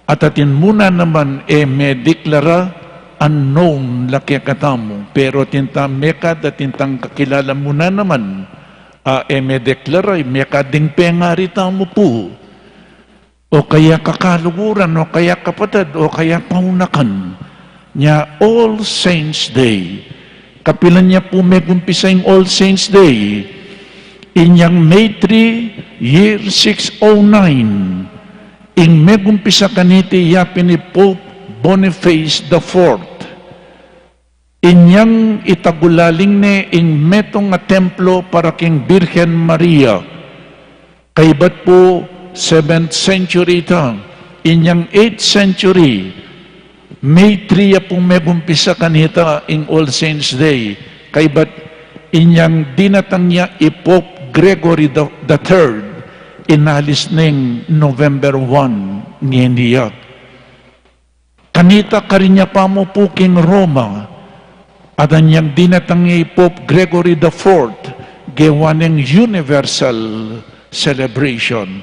at atin muna naman may deklara unknown laki katamo. Pero tintang mekad at tintang kakilala muna naman, may deklara, mekad ding pengari tamo po. O kaya kakaluguran, o kaya kapatid, o kaya paunakan. Nya All Saints Day. Kapilan niya po may kumpisa yung All Saints Day. Inyang May 3, year 609. Ing may kumpisa kaniti yapin ni Pope Boniface IV. Inyang itagulaling ne ing metong nga templo para king Birhen Maria. Kaibat po 7th century ita. Inyang 8th century. May 3 pong may bumpisa kanita in All Saints Day. Kaibat inyang dinatang niya Pope Gregory III. Inalis ning November 1 niya. Kanita karinya pa mo po king Roma. At anyang dinatang niya Pope Gregory IV. Gawa ng universal celebration.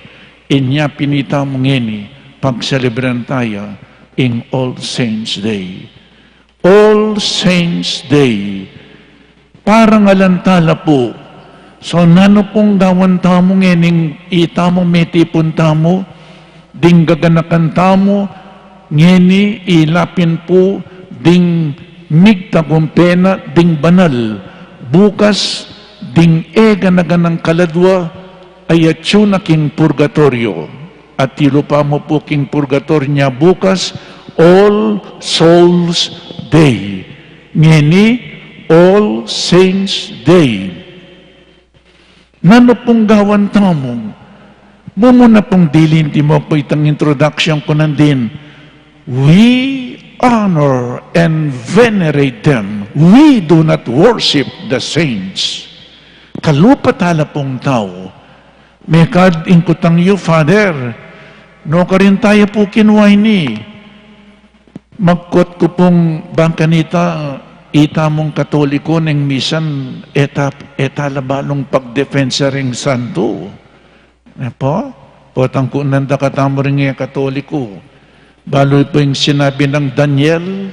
Inya pinita mo ngeni pag-celebran tayo in All Saints Day. All Saints Day. Parang alantala po. So, nano pong gawan tamo ngening itamo metipon tamo, ding gaganakan tamo, ngeni ilapin po, ding migtagumpena, ding banal. Bukas, ding ganaganang kaladwa, ay atsuna king purgatorio. At tilupa mo po king purgatorio niya bukas, All Souls Day. Ngeni, All Saints Day. Nano pong gawan tamong? Mumuna pong dilinti mo po itang introduction ko nandin. We honor and venerate them. We do not worship the saints. kalupatala pong tao. May kad ingkutang you, Father, no ka rin tayo po kinuway ni. Magkot ko pong bangkanita, ita mong katoliko ng misan, etalabalong pagdefensa ring santo. Po? Potang ko nanda katamo rin nga katoliko. Baloy po yung sinabi ng Daniel,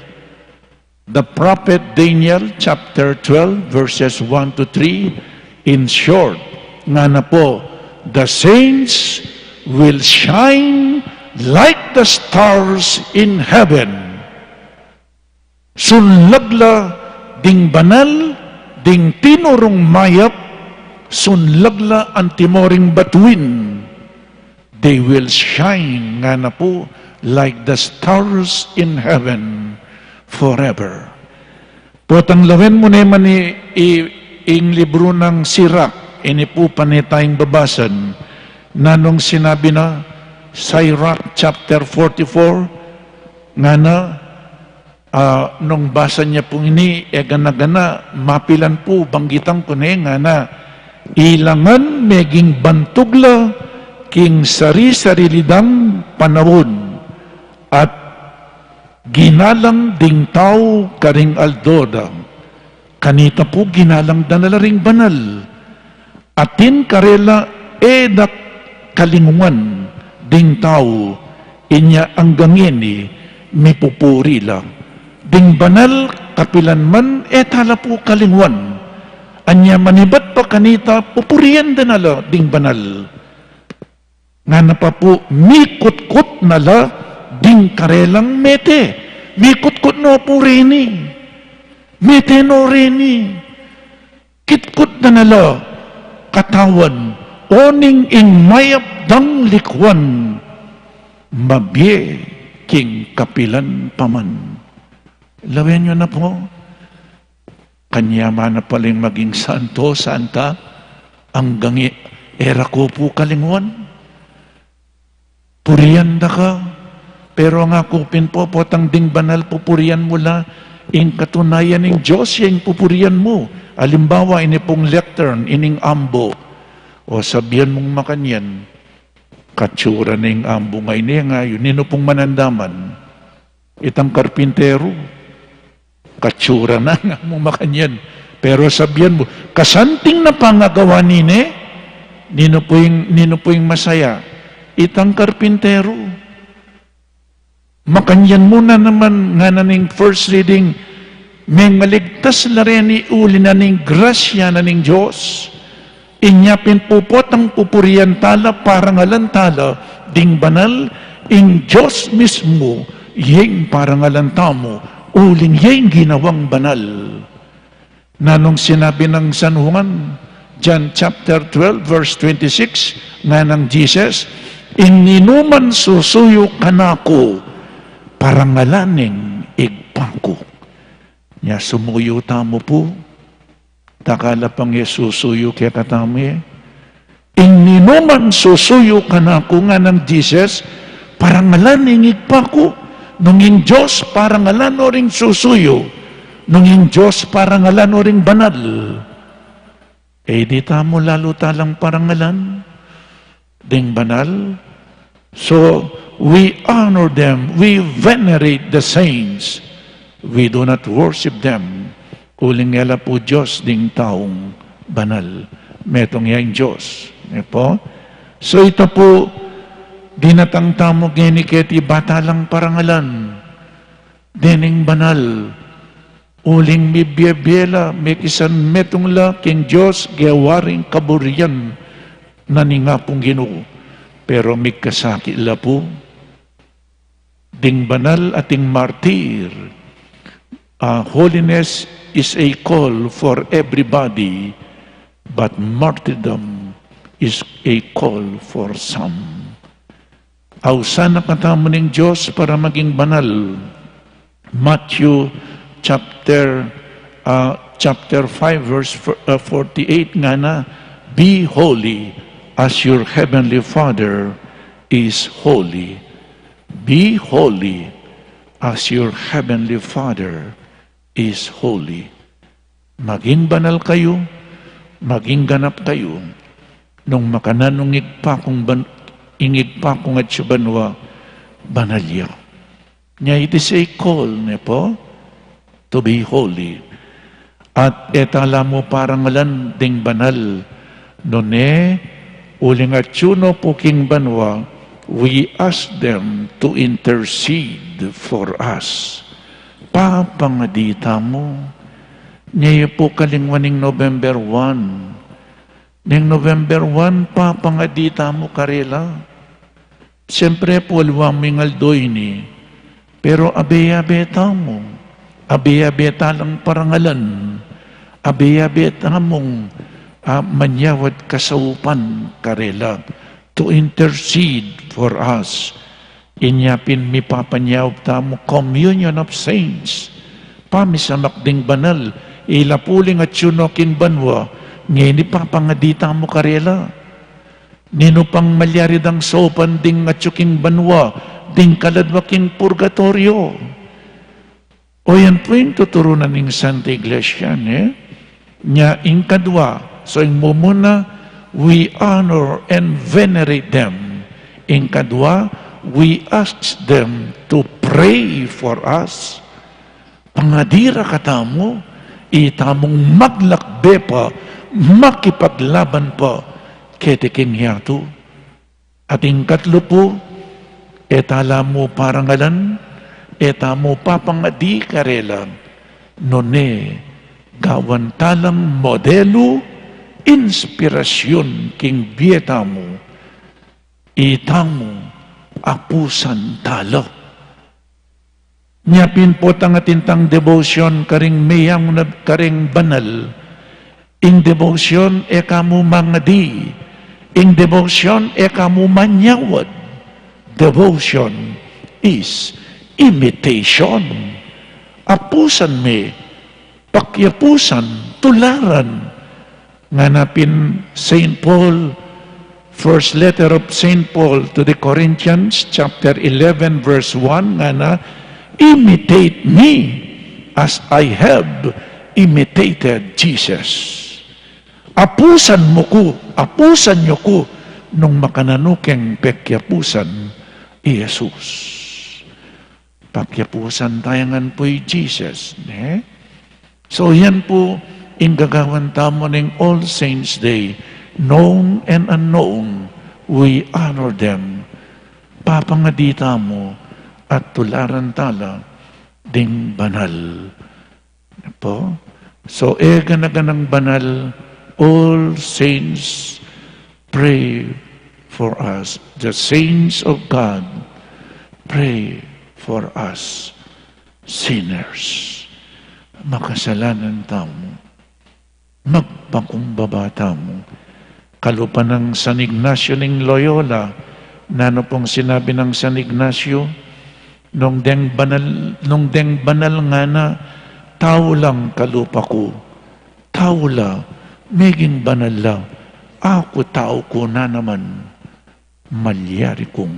the prophet Daniel, chapter 12, verses 1 to 3, in short, nga na po, the saints will shine like the stars in heaven. Sunlagla ding banal, ding tinurong mayap, sunlagla ang timoring batuin. They will shine nga na po like the stars in heaven forever. Potang lawin mo naman ing libro ng Sirach, ini po panitayong babasan, na nung sinabi na, Sirach chapter 44, nga na, nung basa niya po ini, gana-gana, mapilan po, banggitan ko nga na, ilangan meging bantugla, king sari-sarilidang panahon, at ginalang ding tao karing aldoda, kanita po ginalang danalaring banal, atin karela edak kalinguan ding tao, inya ang gangini, may pupuri lang. Ding banal, kapilan man, tala po kalinguan. Anya manibat pa kanita, pupurian danala, ding banal. Nga na pa po, mikot-kot nala, ding karelang mete. Mikot-kot no po rini. Mete no rini. Kitkot na nala, katawan, oning ing mayap dang likwan, mabye king kapilan paman. Lawin nyo na po, kanya man na paling maging santo, santa, ang gangi, era ko po kalingwan. Purian da ka, pero nga kupin po, potang ding banal pupurian mula, in katunayan ng Diyos, yung pupurian mo. Alimbawa, ini pong lectern, ining ambo, o sabihan mong makanyan, katsura na yung ambo nga ini nga, yun, nino pong manandaman, itang karpintero, katsura na nga mong makanyan. Pero sabihan mo, kasanting na pangagawa nini, nino po yung masaya, itang karpintero. Makanyan mo na naman nga na ning first reading, may maligtas na rin ni uli na ning grasya na ning Diyos. Inyapin pupot ang pupurian tala, parangalan tala, ding banal, ing Diyos mismo, yung parangalan tamo, uling yung ginawang banal. Nanong sinabi ng San Juan, John chapter 12, verse 26, nga ng Jesus, ininuman susuyo kanako, parangalaning igpako. Nya sumuyo tamo po, takala pang susuyo kaya katami, ininuman susuyo kanako nga ng Jesus, parangalaning igpako, nunging Diyos parangalan o ring susuyo, nunging Diyos parangalan o ring banal. Di tamo lalo talang parangalan, ding banal. So, we honor them, we venerate the saints, we do not worship them. Uling yala po Diyos ding taong banal. Metong yan Diyos. Po? So ito po, dinatang tamo gini keti bata lang parangalan. Dining banal. Uling mibiyabiyela, may kisan metong la, king Diyos, gawaring kaburian, naninga pong Ginoo. Pero may kasakit la po, ding banal ating martir. Holiness is a call for everybody, but martyrdom is a call for some. Ausan na katamo ng Diyos para maging banal. Matthew chapter 5 verse 48 nga na, be holy as your heavenly Father is holy. Be holy as your heavenly Father is holy. Maging banal kayo, maging ganap kayo nung makananungig pa ingig pa kung at siya banwa banalya. Nya it is a call ne po to be holy. At etala mo parang alan ding banal none uling at yuno po king banwa, we ask them to intercede for us. Papangadita mo. Ngayon po kalingwaning November 1. Ning November 1, papangadita mo karela. Siyempre po, luwang mingaldoy ni. Pero abe-abeta mo. Abe-abeta lang parangalan. Abe-abeta mong manyawad kasaupan karela to intercede for us. Inyapin mi papanyawab tamo communion of saints. Pamisamak ding banal. Ilapuling at yunokin banwa. Ngayon ipapangadita mo karela. Nino pang malyaridang sopan ding at yuking banwa. Ding kaladwaking purgatorio. O yan po yung tuturunan ng Santa Iglesia. Nya ingkadwa. So yung mumuna, we honor and venerate them. Ingkadwa, we ask them to pray for us. Pangadira katamo, itamong maglakbe pa, makipaglaban pa, ketiking yato. At ingkatlo po, etala mo parangalan, etamo papangadi karela, none, gawan talang modelo, inspirasyon king bieta mo, itamo, apusan talo. Nyapin po tangatintang devotion karing mayang karing banal. In devotion e kamu mangadi. In devotion e kamu manyawad. Devotion is imitation. Apusan me, pakyapusan, tularan. Nganapin St. Paul, first letter of St. Paul to the Corinthians, chapter 11, verse 1, ngana, imitate me as I have imitated Jesus. Apusan mo ko, apusan nyo ko, nung makananukeng pekyapusan, Jesus. Pakyapusan tayangan po'y Jesus. So yan po, ingagawan tamo ng All Saints Day, known and unknown, we honor them. Papangadita mo at tularan tala ding banal. Po? So, ganaganang banal, all saints pray for us. The saints of God pray for us, sinners. Makasalanan tamo. Magpakumbaba tamo. Kalupan ng San Ignacio ng Loyola, nano pong sinabi ng San Ignacio, nung deng banal nga na, tao lang kalupa ko. Tao la, meging banal la, ako tao ko na naman, malyari kong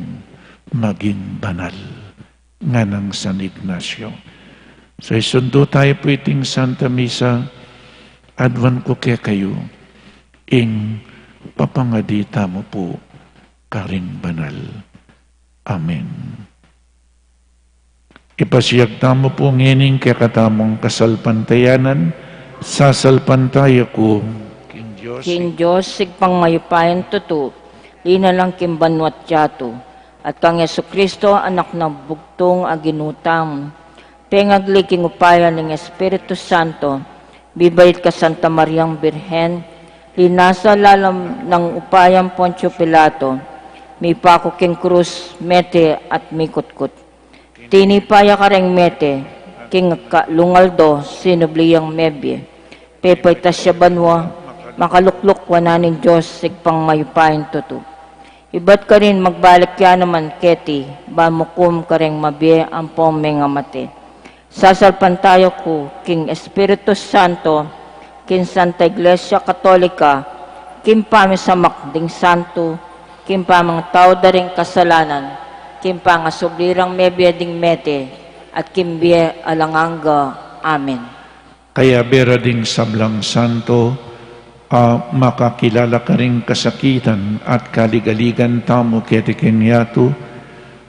maging banal. Nga ng San Ignacio. So, isundo tayo po iting Santa Misa, adwan ko kaya kayo, ing papangadita mo po karing banal. Amen. Ipasiyag tamo po ngining kaya katamong kasalpantayanan, sasalpantaya ko, King Diyos. King Diyos, sigpang mayupayan tuto, lina lang kimbanwat yato, at kang Yesu Kristo, anak na bugtong aginutang, pengagli upayan ng Espiritu Santo, bibait ka Santa Mariang Birhen, linasa lalam ng upayang Poncio Pilato, may pako king krus, mete at mikutkut. Tinipaya ka ring mete, king lungaldo, sinubliyang mebye, pepay tasya banwa, makalukluk wananing Diyos, sigpang mayupain tuto. Ibat ka rin magbalik yan naman keti, bamukum ka rin mabye ang pomeng amate. Sasalpan tayo ko, King Espiritu Santo, King Santa Iglesia Katolika, King pamisamak ding santo, King pamang tao daring kasalanan, King pangasublirang mebye ding mete, at King biye alanganga. Amen. Kaya bera ding sablang santo, makakilala ka rin kasakitan at kaligaligan tamo kete kenyatu,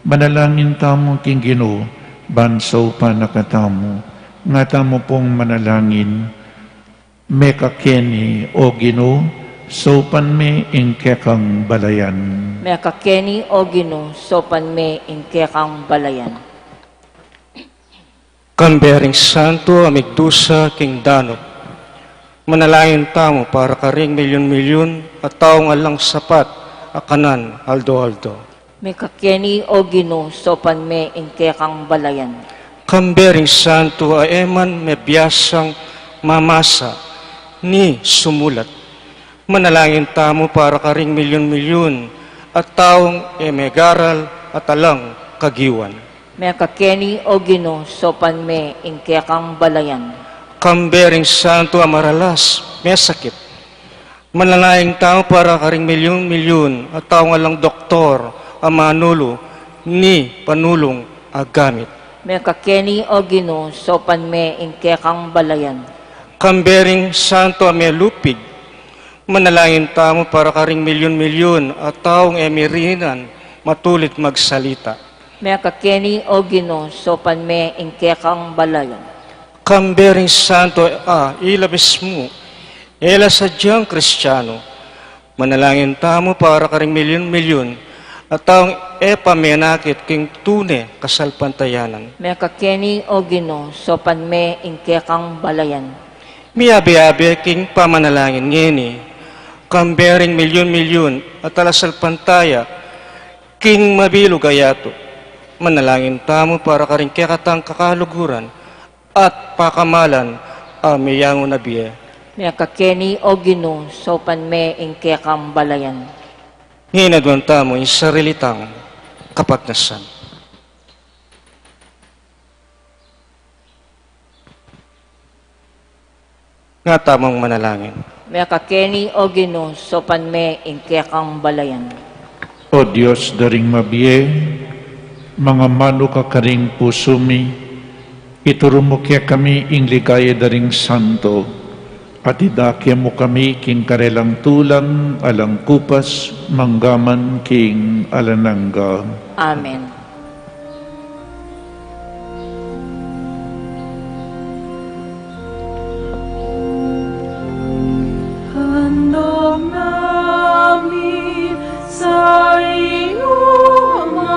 manalangin tamo king Ginoo, bansaw pa nakatamo, nga tamo pong manalangin, mekakeni o Ginoo, sopan me ingkekang balayan. Mekakeni o Ginoo, sopan me ingkekang balayan. Kambering Santo, amigdusa, king danop. Manalangin tamo para karing milyon-milyon at taong alang sapat, akanan, aldo-aldo. Mekakeni o Ginoo, sopan me ingkekang balayan. Kambering Santo, aeman may biyasang mamasa ni sumulat. Manalangin tamo para karing milyon-milyon at taong emegaral at alang kagiwan. Mekakeni o Ginoo, sopan me ingkekang balayan. Kambering Santo, amaralas, may sakit. Manalangin tamo para karing milyon-milyon at taong alang doktor, amanulo, ni panulong agamit. Mekakeni o Ginoo, sopan me ingkekang balayan. Kambering Santo, may lupig. Manalangin tamo para karing milyon-milyon at taong emirinan, matulit magsalita. Mekakeni o Ginoo, sopan me ingkekang balayan. Kambering Santo, ilabis mo, ela sadyang Kristiyano. Manalangin tamo para karing milyon-milyon at taong epamenakit king tune kasalpantayanan. Mekakeni o Ginoo, sopan me ingkekang balayan. Miyabi-abi king pamanalangin ngeni, kambering milyon-milyon at alasalpantaya, king mabilog ayato. Manalangin tamo para karing kekatang kakaluguran at pakamalan amiyango na biye. Mekakeni o Ginoo, sopan me ingkekang balayan. Nginadwan tamo yung sarilitang kapagnasan. Nga tamang manalangin. Mekakeni o Ginoo, sopan me ingkekang balayan. O Diyos daring mabiye, mga mano ka karing pusumi, ituro mo kaya kami ing ligaya daring santo, at idakya mo kami king karelang tulang, alang kupas, manggaman king alanangga. Amen. Handog namin sa iyo, Ama,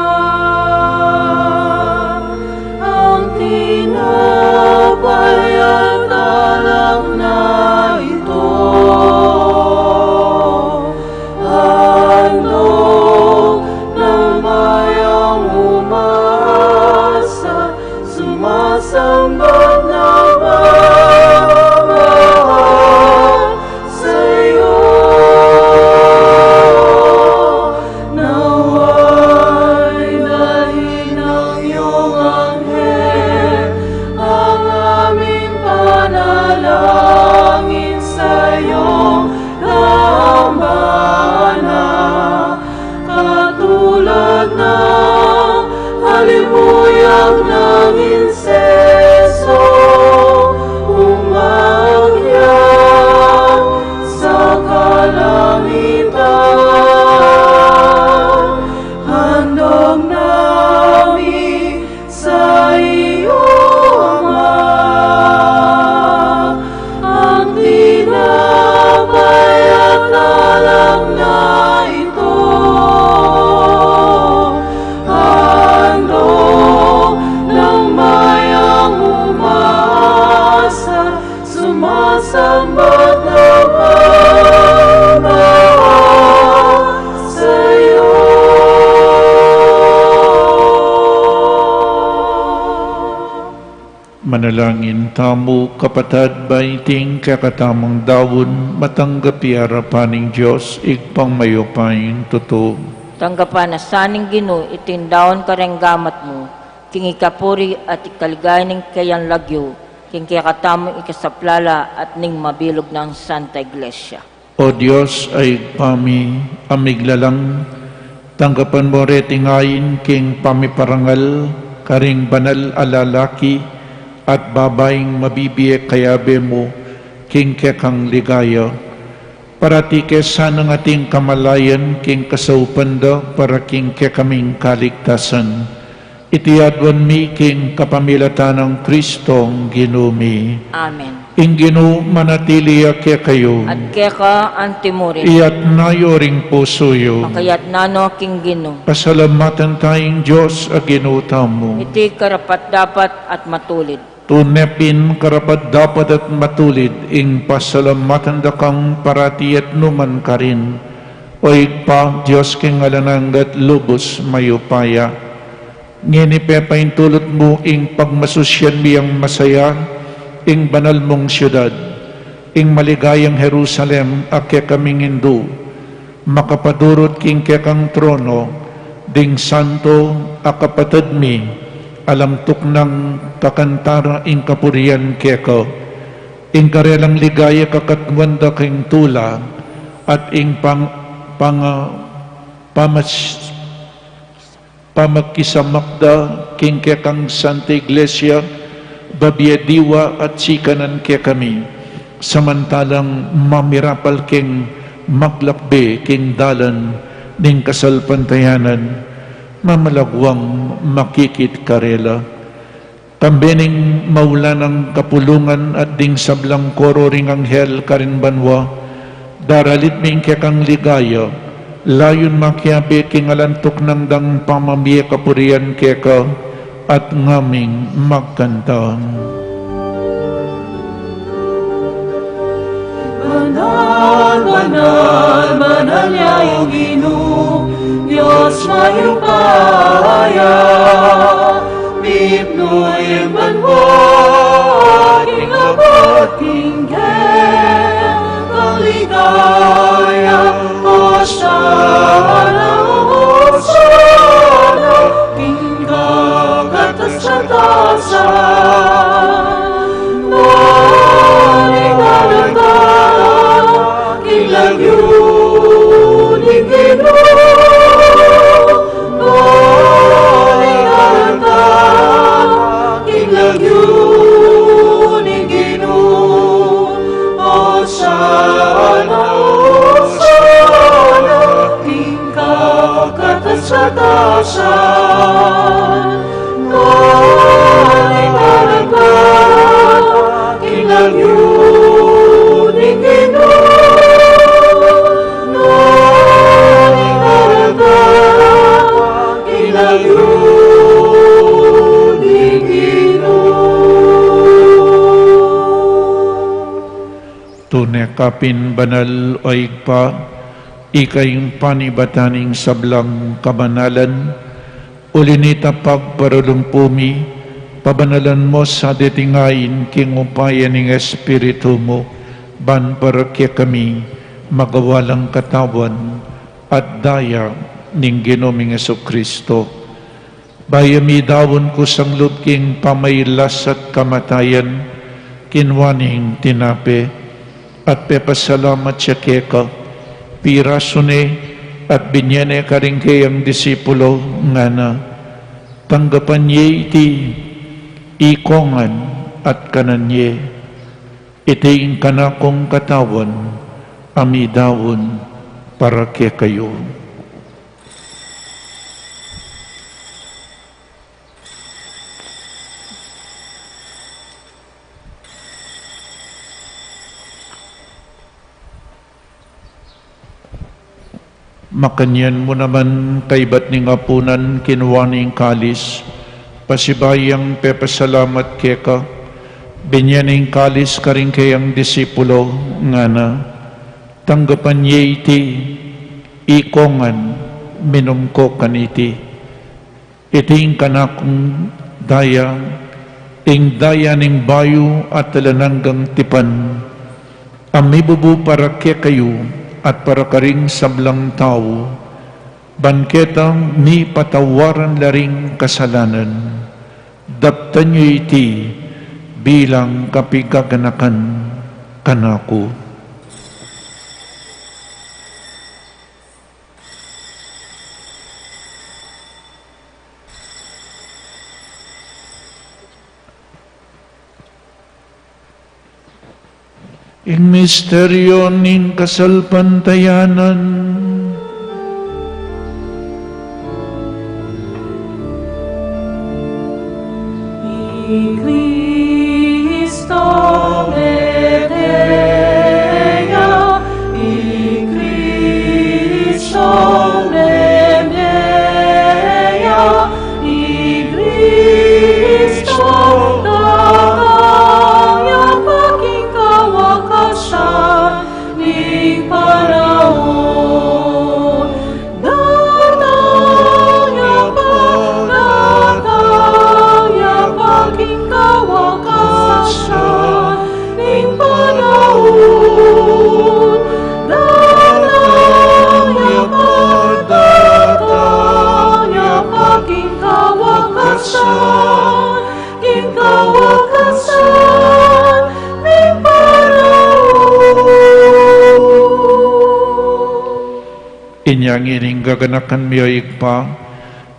ang tinapay at alak na ito. Handog ng bayang umaasa, sumasambat na mamahal sa'yo. Nawa'y dalhin ng iyong anghel ang aming panalangin sa iyong dambana, katulad ng halimuyang ng insenso, umakyat sa kalangitan. Handog namin sa iyo, Ama, ang tinapay at alak na ito. Handog ng mayang umaasa, sumasambat na mamahal sa'yo. Manalangin tamo, kapatad, baiting kakatamang dawon, matanggapi harapaning Diyos, igpang mayopain totoo. Tanggapan na saning Ginoo, itindaon karenggamat mo, king ikapuri at ikaligay ning kayan lagyo, king kayakatamo ikasaplala at ning mabilog ng Santa Iglesia. O Diyos ay pami amiglalang, tanggapan mo retingayin king pamiparangal, karing banal alalaki, at babaeng mabibiye kayabe mo, king kekang ligaya, Parati kesana ng ating kamalayan, king kasaupanda, para king kaming kaligtasan. Itiadwan mi king kapamilatan ng Kristong ginumi. Amen. Ingino manatiliya kaya kayo, At keka antimurin, iyat nayo ring pusoyo. makayat nano king Ginoo. Pasalamatan tayong Diyos a ginutamo. Iti karapat dapat at matulid. Tunepin karapat dapat at matulid, ing pasalamatan da kang parati at numan ka rin. Oig pa, Diyos king alanang lubos mayupaya. Ngini pepain tulot mo, ing pagmasusyan miyang masaya, ing banal mong syudad, ing maligayang Jerusalem, ake kaming Hindu, makapadurot king kekang trono, ding santo akapatad mi, alamtok ng kakantara ing kapurian keko, ing karelang ligaya kakatwanda king tula, at ing pamakisamakda king kekang Santa Iglesia, babiadiwa at sikanan kaya kami, samantalang mamirapal king maglakbe king dalan ning kasalpantayanan, mamalagwang makikit karela. Kambening maula ng kapulungan at ding sablang koro ring anghel karin banwa, daralit ming kekang ligaya, layon makiabe king alantok ng dang pamamye kapurian keka, at ngaming magkanta. Banal, banal, banal niya yung Ginoo, Diyos mayupaya. Bibnoy ang banwa, aking abot, tingkel, kaligaya, Hosanna, Hosanna, tingkag at sa tasan. Nalingalata, kilagyun, Ginoo. Nalingalata, kilagyun, Ginoo. Hosanna, Hosanna, tingkag at sa tasan. Nalingalata, kilagyun, Ginoo. Nalingalata, kilagyun, Ginoo. Tunay kapin banal o igpa, ikayong panibataning sablang kabanalan, ulinita pagparulumpumi, pabanalan mo sa detingayin king upayan ng Espiritu mo, ban para kaya kami magawalang katawan at daya ning Ginoming Jesucristo. Bayami dawon ko sang king pamaylas at kamatayan, kinwaning tinape, at pepasalamat siya keka, pirasune at binyane karing kayang disipulo nga na, tanggapan niya iti ikongan at kananye, iti kanakong katawan, amidawon para kaya kayo. Makanyan mo naman kaibat ning apunan kinuwaning kalis, pasibayang pepasalamat keka, binyaning kalis karing kayang disipulo nga na, tanggapan niya iti, ikongan, minumko kaniti, iting kanakong daya, ing daya ning bayo at talananggang tipan, amibubu para kaya kayo, at para karing sablang tao, banketang ni patawaran laring kasalanan, daptan niyo iti bilang kapigaganakan kanako. Ing Misteryo ning kasalpantayanan. Cristo Medea, Cristo Medea, Cristo Daya Pakikawakasan ning panahon. Datanya pakikawakasan ning panahon. Datanya pakikawakasan ning kawakasan ning panahon. Inyang ining gaganakan miyo igpa,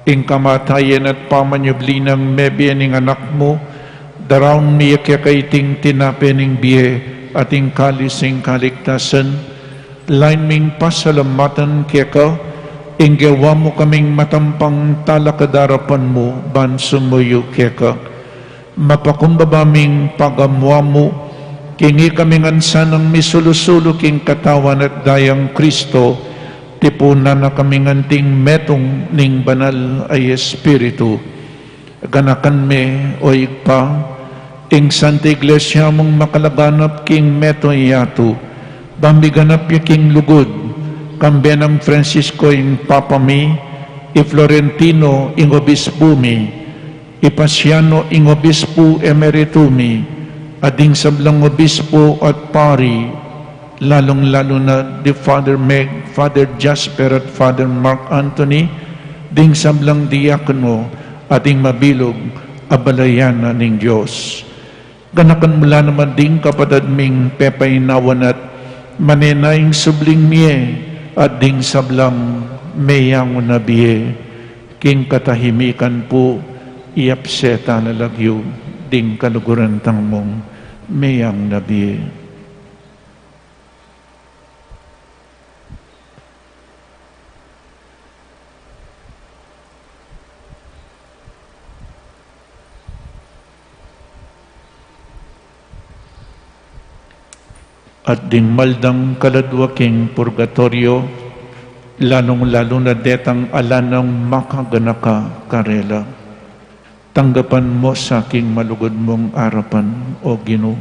ing kamatayan at pamanyubli ng mebye ning anak mo, daraon miya kaya kaiting tinape ning biye at ing kalising kaligtasan, lain ming pasalamatan kaya ka, ing gawa mo kaming matampang talakadarapan mo, ban sumuyo kaya ka, mapakumbaba ming pagamwa mo, kingi kaming ansanang misulusulo king katawan at dayang Kristo, tipunan na kaming anting metong ning banal ay Espiritu. Ganakan me o igpa, ing Santa Iglesia mong makalaganap king meto iyato, bambiganap y king lugod, kambe ng Francisco ing Papa mi, i Florentino ing Obispo mi, i Pasiano ing Obispo Emerito mi, ading sablang Obispo at Pari, lalong-lalo na di Father Meg, Father Jasper at Father Mark Anthony, ding sablang diakono, ating mabilog, abalayana ning Diyos. Ganakan mula naman ding kapatid ming pepaynawan at manenayang subling miye, at ding sablang mayang nabiye, king katahimikan po, iapseta na lagyo, ding kalugurantang mong mayang nabiye. At ding maldang kaladwa king purgatorio, lalong-lalo na detang alanang makaganaka karela. Tanggapan mo sa aking malugod mong arapan, O Ginoo.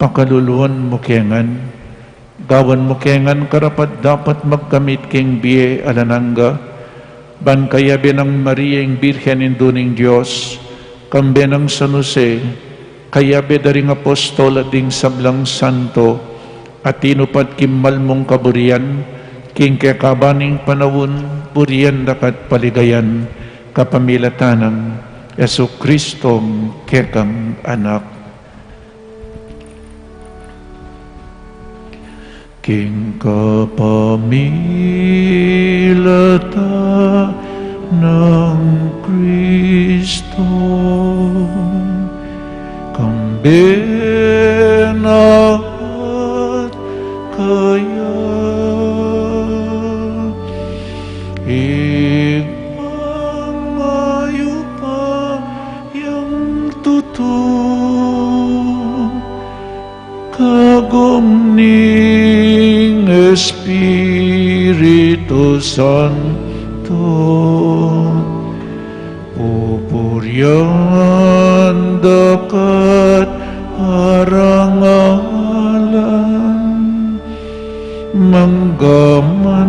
Pakaluluan mo kengan, gawan mo kengan karapat dapat magkamit king biye alananga, ban kayabi ng Maria ing Birhen induning Diyos, kambe ng San Jose, kaya bedaring apostol at ding sablang santo, at tinupad kimmal mong kaburian, king kekabaning panawon, purian dakat paligayan, kapamilatanang Yesu Kristong kekang anak. King kapamilata ng Kristo, kambena't kaya igmamayo pa yung tuto kagom ning Espiritu Santo pupuryan dakat arangalan manggaman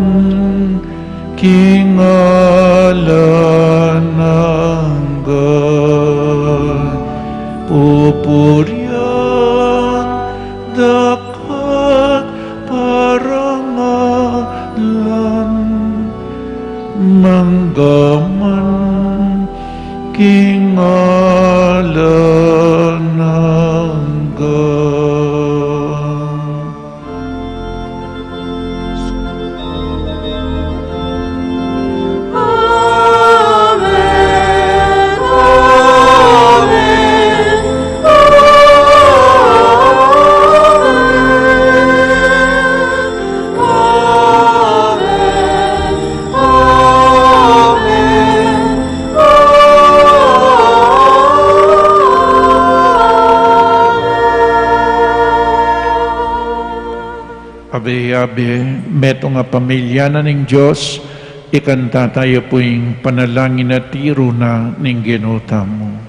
kingalan anggan pupuryan dakat parangalan manggaman kingalan anggan. Amen, Amen, Abe, meto nga pamilya na ning Diyos, ikanta tayo po yung panalangin na tiro na ning ginuta mo.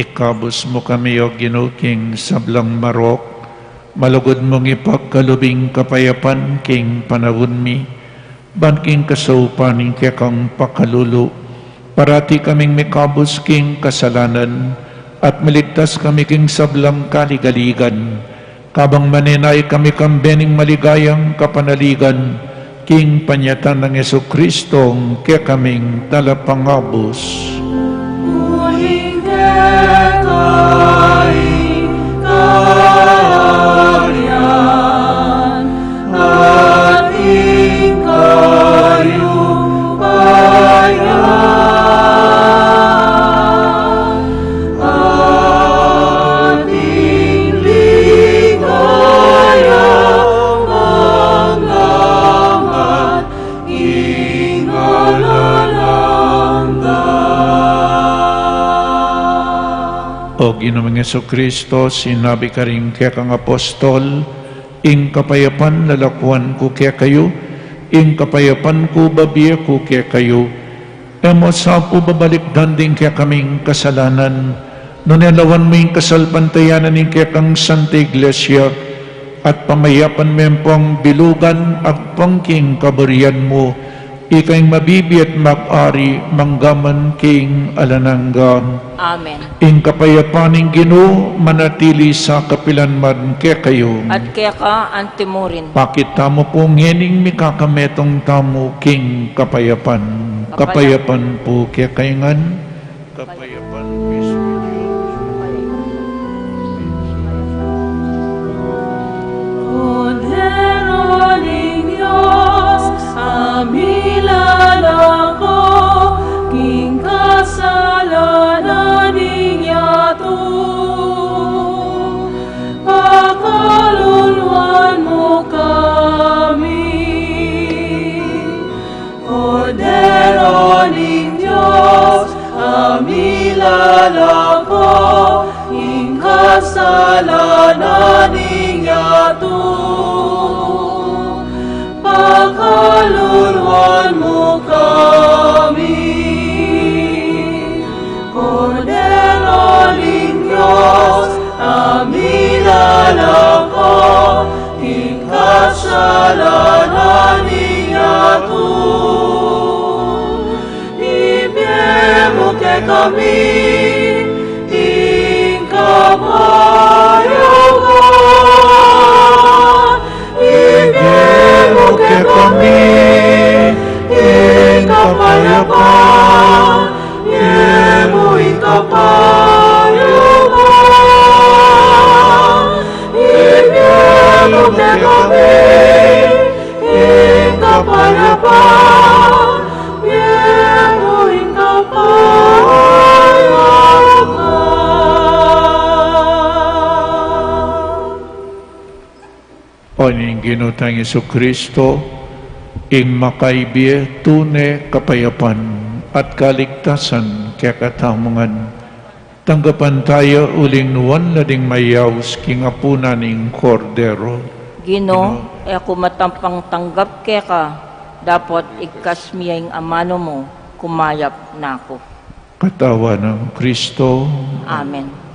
Ikabos mo kami o ginuking sablang marok, malugod mong ipagkalubing kapayapan king panahon mi, banking kasaupaning kaya kang pakalulu, parati kaming mikabos king kasalanan, at miligtas kami king sablang kaligaligan, kabang maninay kami kang bening maligayang kapanaligan, king panyatan ng Jesucristo, kaya kaming talapangabos. O Ginoong Jesucristo, sinabi ka rin kaya kang apostol, ing kapayapan lalakuan ko kaya kayo, ing kapayapan ko babiya ko kaya kayo. Emo sa po babalik danding kaya kaming kasalanan, nunelawan mo yung kasalpantayanan ng kaya kang Santa Iglesia, at pamayapan mo pong bilugan at pangking kabarian mo, ikay mabibi at mag-ari manggaman king alananggan. Amen. Ing kapayapaning Ginoo manatili sa kapilanman kaya kayo. At kaya ka antimurin. Pakita mo po ngening mikakametong tamo king kapayapan. Kapayapan po kaya kayangan. Kapayapan mismo Diyos. Kordero ng Diyos, amilan ako, king kasalanan ninyato. Pakaluluan mo kami, Kordero ng Diyos, amilan ako, king kasalanan ninyato. Pakaluluan mo kami, Kordero ng Diyos, amilan ako, king kasalanan ninyato. Ibigay mo kay kami, king kapayapan. O ning ginutang Isu Kristo, ing makaibie tune kapayapan at kaligtasan kaya katamungan. Tanggapan tayo uling nuwan na ding mayaws king apuna ning kordero. Gino, ako matampang tanggap kaya ka, dapat ikas miyang amano mo, kumayap na ako. Katawan ng Kristo. Amen.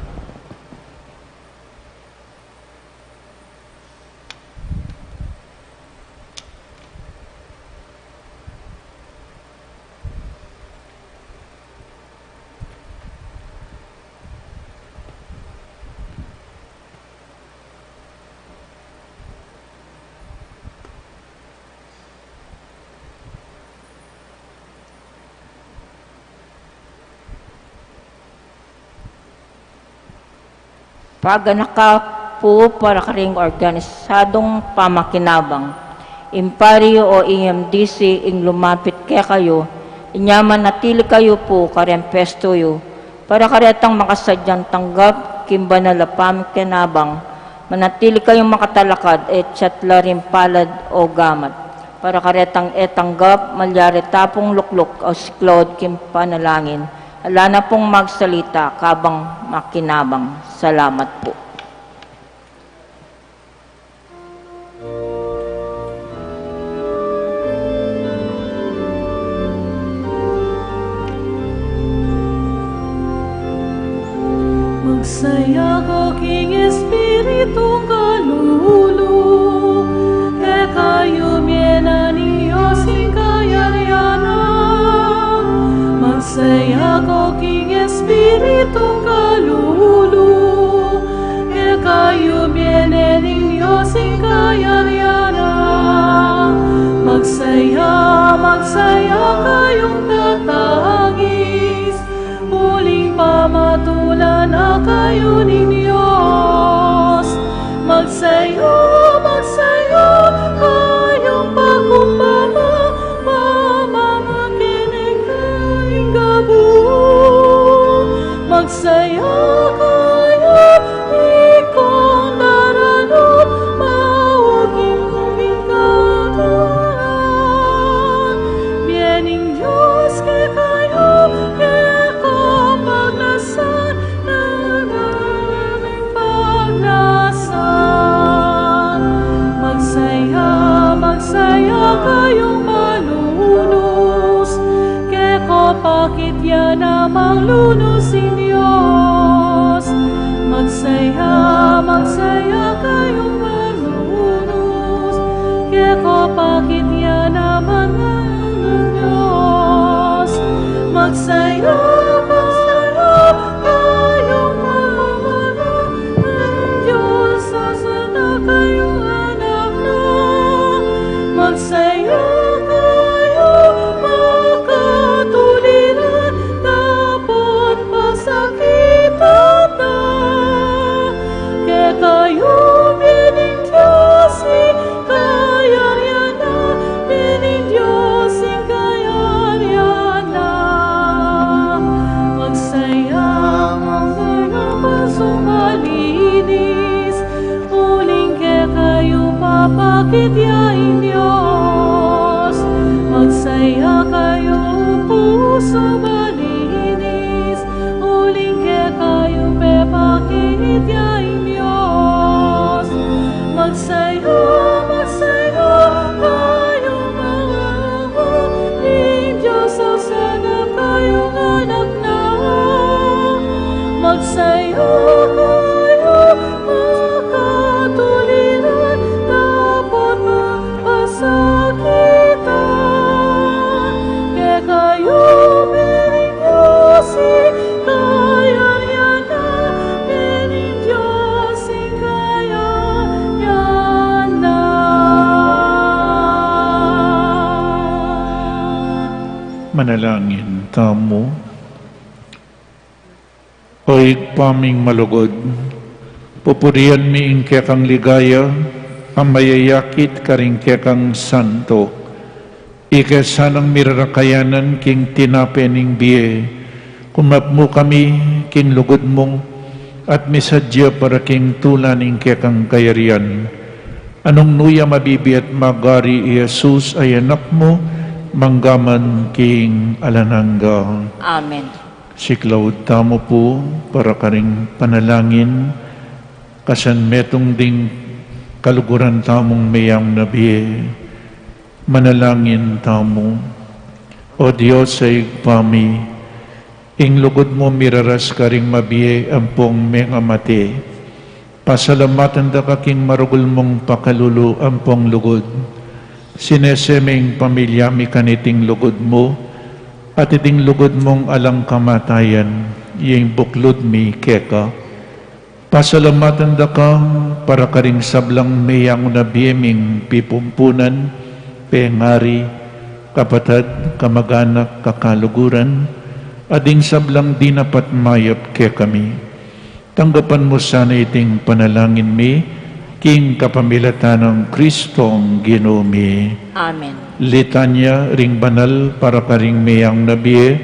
Paganaka po para karing organisadong pamakinabang. Imparyo o EMDC ing lumapit kaya kayo, inyaman natili kayo po kareng pesto yo, para karetang makasadyang tanggap, kimba na lapam kinabang, manatili kayong makatalakad et chatla rin palad o gamat, para karetang etanggap, malyari tapong lukluk o siklod kimpanalangin, ala na pong magsalita kabang makinabang. Salamat po. Magsaya ko king Espiritu kalulo, e kayo miena niyo sing kayarianan. Magsaya ko king Espiritu kalulo, e kayo miena niyo sing kayarianan. Magsaya, magsaya kayong tatagis, huling pamatulan na kayo ni Diyos. Magsaya, magsaya kayong pagkumpama, mamamakinig kayong gabong. Magsaya kayo, ikong daranot, mawaging kumingkatan. Biening Diyos kay kayo, paglasan, naraming paglasan. Magsaya, magsaya kayong malunos, ke ko pakit yan namang lunusin Diyos. Magsaya, magsaya kayong malunos, ke ko pakit yan namang Diyos. Magsaya, magsaya kayo, makatuliran, dapat pasakitan na. Kaya kayo, bining Diyos, kayarian na, bining Diyos, kayarian na. Magsaya, magsaya, pasumalinis, huling kaya kayo papakityain Diyos. Magsaya kayo, puso malinis, huling kaya kayo papakityain Diyos. Magsaya, magsaya kayo mga anak ni Diyos, sana kayong anak na. Magsaya kayo, makatuliran, dapat mapasakitan. Kaya kayo, bining Diyos, kayarian na, bining Diyos, kayarian na. Manalangin tamo. Oy paming malugod, pupurian mi ingke kang ligaya, ang mayayakit karing kang santo. Ike sanang mirarakayanan king tinapening biye, kumapmo kami king lugod mong, at misadya para king tulan ingke kang kayarian. Anong nuya mabibi at magari Jesus ay anak mo, manggaman king alanangga. Amen. Si Claude tamo po, para karing panalangin, kasan metong ding kaluguran tamong mayang nabi, manalangin tamo. O Diyos ay pami, ing lugod mo miraras karing mabiye ampong mga mati. Pasalamatan da kaking marugol mong pakalulu ampong lugod. Sinesemeng pamilya mi kaniting lugod mo, at iting lugod mong alang kamatayan, iyeng buklod mi keka. Pasalamatan da ka, para karing sablang mayang na biyeming pipumpunan, pengari, kapatad, kamag-anak, kakaluguran, ading sablang di napat mayap ke kami. Tanggapan mo sana iting panalangin mi, king kapamilatan ng Kristong Ginoomi. Amen. Litanya ring banal para karing mayang nabiye,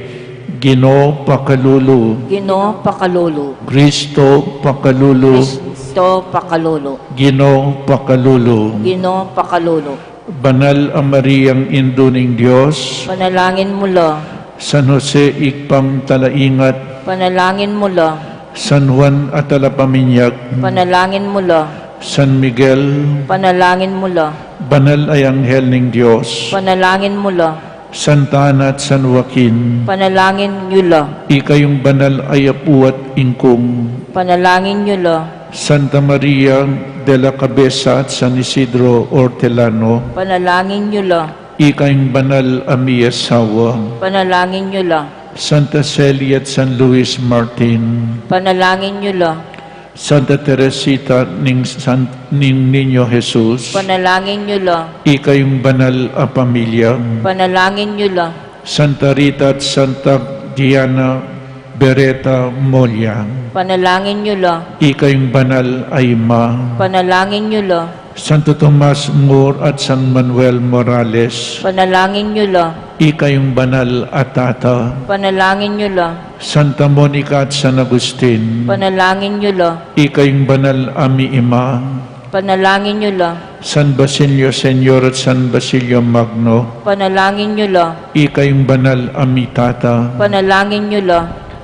Ginoo pakalulu, Ginoo pakalulu. Kristo pakalulu, Kristo pakalulu. Ginoo pakalulu. Ginoo pakalulu. Banal ang Mariang Indo ng Diyos, Panalangin mo la. San Jose ikpang talaingat, Panalangin mo la. San Juan at Alapaminyag, Panalangin mo la. San Miguel, Panalangin mo la. banal ay anghel ng Diyos, Panalangin mo la. Santa Ana at San Joaquin, Panalangin nyo la. ikayong banal ay apuat ingkong, Panalangin nyo la. Santa Maria de la Cabeza at San Isidro Hortelano, Panalangin nyo la. ikayong banal ami asawa, Panalangin nyo la. Santa Celia at San Luis Martin, Panalangin nyo la. Santa Teresita ning Niño Jesus, Panalangin nyo la. ikayong banal a pamilya, Panalangin nyo la. Santa Rita at Santa Diana Beretta Molia, Panalangin nyo la. ikayong banal ay ma, Panalangin nyo la. Santo Tomas More at San Manuel Morales, Panalangin nyo la. ikayong banal at tata, Panalangin nyo la. Santa Monica at San Agustin, Panalangin nyo la. ikayong banal ami ima, Panalangin nyo la. San Basilio Senyor at San Basilio Magno, Panalangin nyo la. ikayong banal ami tata, Panalangin nyo la.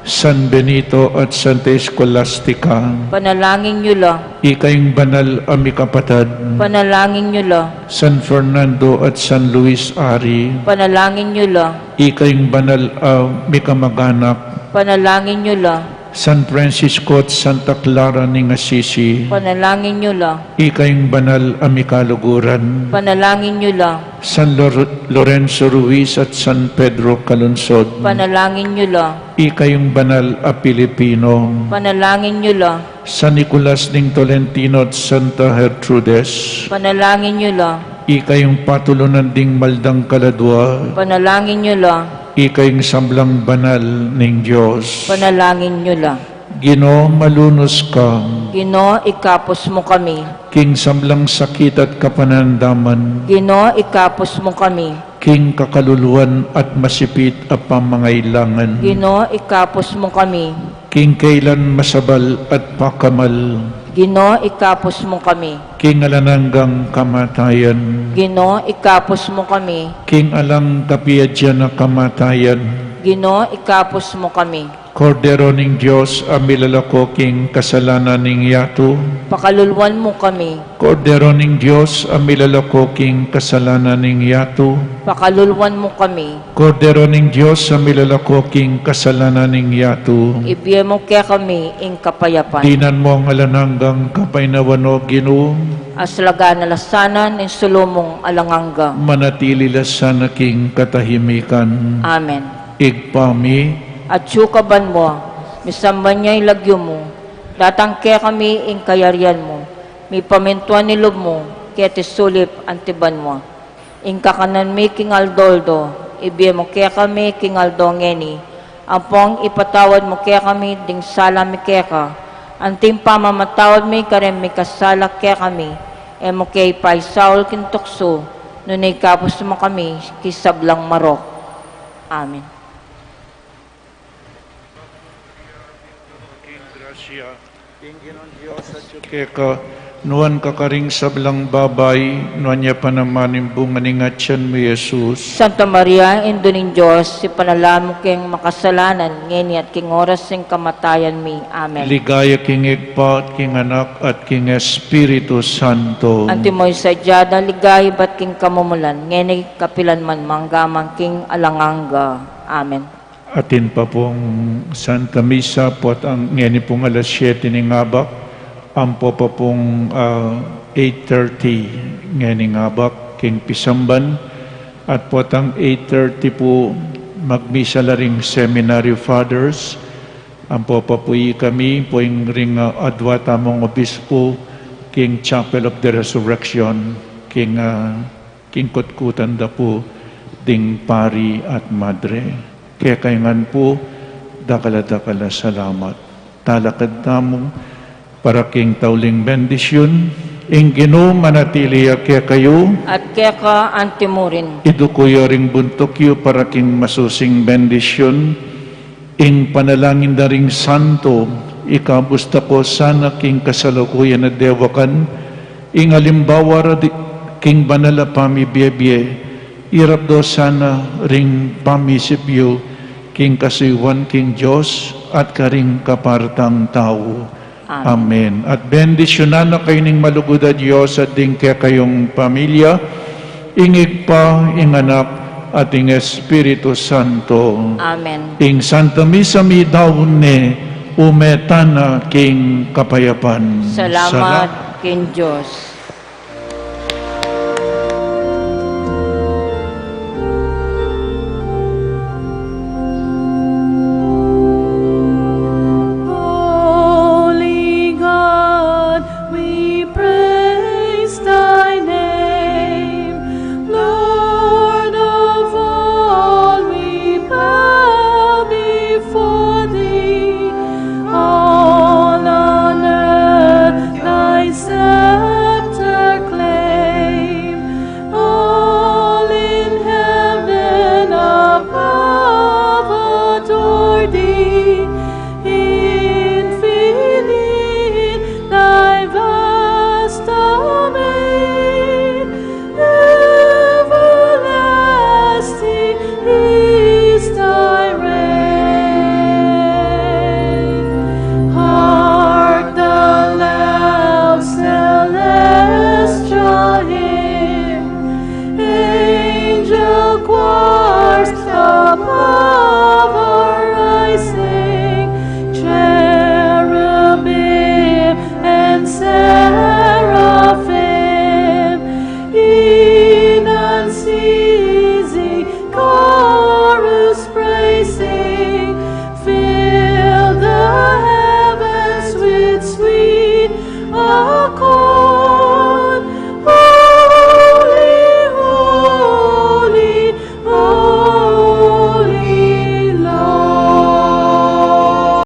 San Benito at Santa Escolastica, Panalangin nyo la. ikayong banal ami kapatad, Panalangin nyo la. San Fernando at San Luis Ari, Panalangin nyo la. ikayong banal ami kamag-anak, Panalangin nyo la. San Francisco at Santa Clara ng Assisi, Panalangin nyo la. ikayong banal ami kaluguran, Panalangin nyo la. San Lorenzo Ruiz at San Pedro Calungsod, Panalangin nyo la. ikayong banal a Pilipino, Panalangin nyo la. San Nicolas ng Tolentino at Santa Gertrudes, Panalangin nyo la. ikayong patulunan ding maldang kaladwa, Panalangin nyo la. ikayong samblang banal ng Diyos. Panalangin nyo la. Ginoo, malunos ka, Ginoo, ikapos mo kami. king samblang sakit at kapanandaman, Ginoo, ikapos mo kami. king kakaluluan at masipit at pamangailangan, Ginoo, ikapos mo kami. king kailan masabal at pakamal, Ginoo, ikapos mo kami. king alananggang kamatayan, Ginoo, ikapos mo kami. king alang kapiadyan na kamatayan, Ginoo, ikapos mo kami. Kordero ng Diyos, amilalako king kasalanan ng yato, Pakaluluan mo kami. Kordero ng Diyos, amilalako king kasalanan ng yato, Pakaluluan mo kami. Kordero ng Diyos, amilalako king kasalanan ng yato, Ibiye mo kaya kami ing kapayapan. dinan mo ang alananggang kapainawano Ginoo, Aslaga na lasanan ng sulumong alangangga. manatili lasan na king katahimikan. Amen. Igpami, At sukaban mo, misamban niya ilagyo mo, datang kaya kami ing kayarian mo, mi pamintuan nilob mo, kaya tisulip antiban mo. Ing kakanan mi king aldoldo, ibiye mo kaya kami king aldongeni, ampong ipatawad mo kaya kami, ding sala mi kaya ka, anting pamamatawad mi karem mi kasala kaya kami, e mo kaya ipay Saul kintukso, nunay kapos mo kami, kisablang marok. Amen. King Gracia, King Ginoong Diyos at Keka, nuan kakaring sablang babay, nuan niya pa naman yung bunga ni ngatyan mo, Jesus. Santa Maria, Indo ning Diyos, si panalamo keng makasalanan, ngeni at king oras sing kamatayan mi. Amen. Ligaya king igpa at king anak at king Espiritu Santo. Antimoy sa jada, ligay bat king kamumulan, ngeni kapilan man manggamang king alanganga. Amen. Atin pa pong Santa Misa po at ang ngeni pong alas 7 ni ngabak. Ampo pa pong 8:30 ngeni ngabak king Pisamban. At po ang 8:30 po magmisa la ring Seminary Fathers. Ampo pa po kami po yung ring adwa tamong obispo king Chapel of the Resurrection king Kutkutan da po ding pari at madre. Kaya kayangan po dakala salamat. Talakad namong para king tauling bendisyon, ingino manatili kaya kayo, At kaya ka antimurin, idukuyo ring buntukyo para king masusing bendisyon, ing panalangin na ring santo, ikabusta ko sana king kasalukuyan na dewakan, ing alimbawa king banala pamibiyebye, irap do sana ring pamisipyo, king kasiwan king Diyos, at karing kapartang tao. Amen. At bendisyonan na kayo ning malugod Diyos at din kaya kayong pamilya, ingig pa, inganak, at ing Espiritu Santo. Amen. Ing Santa Misa mi daune, umetana king kapayapan. Salamat king Diyos.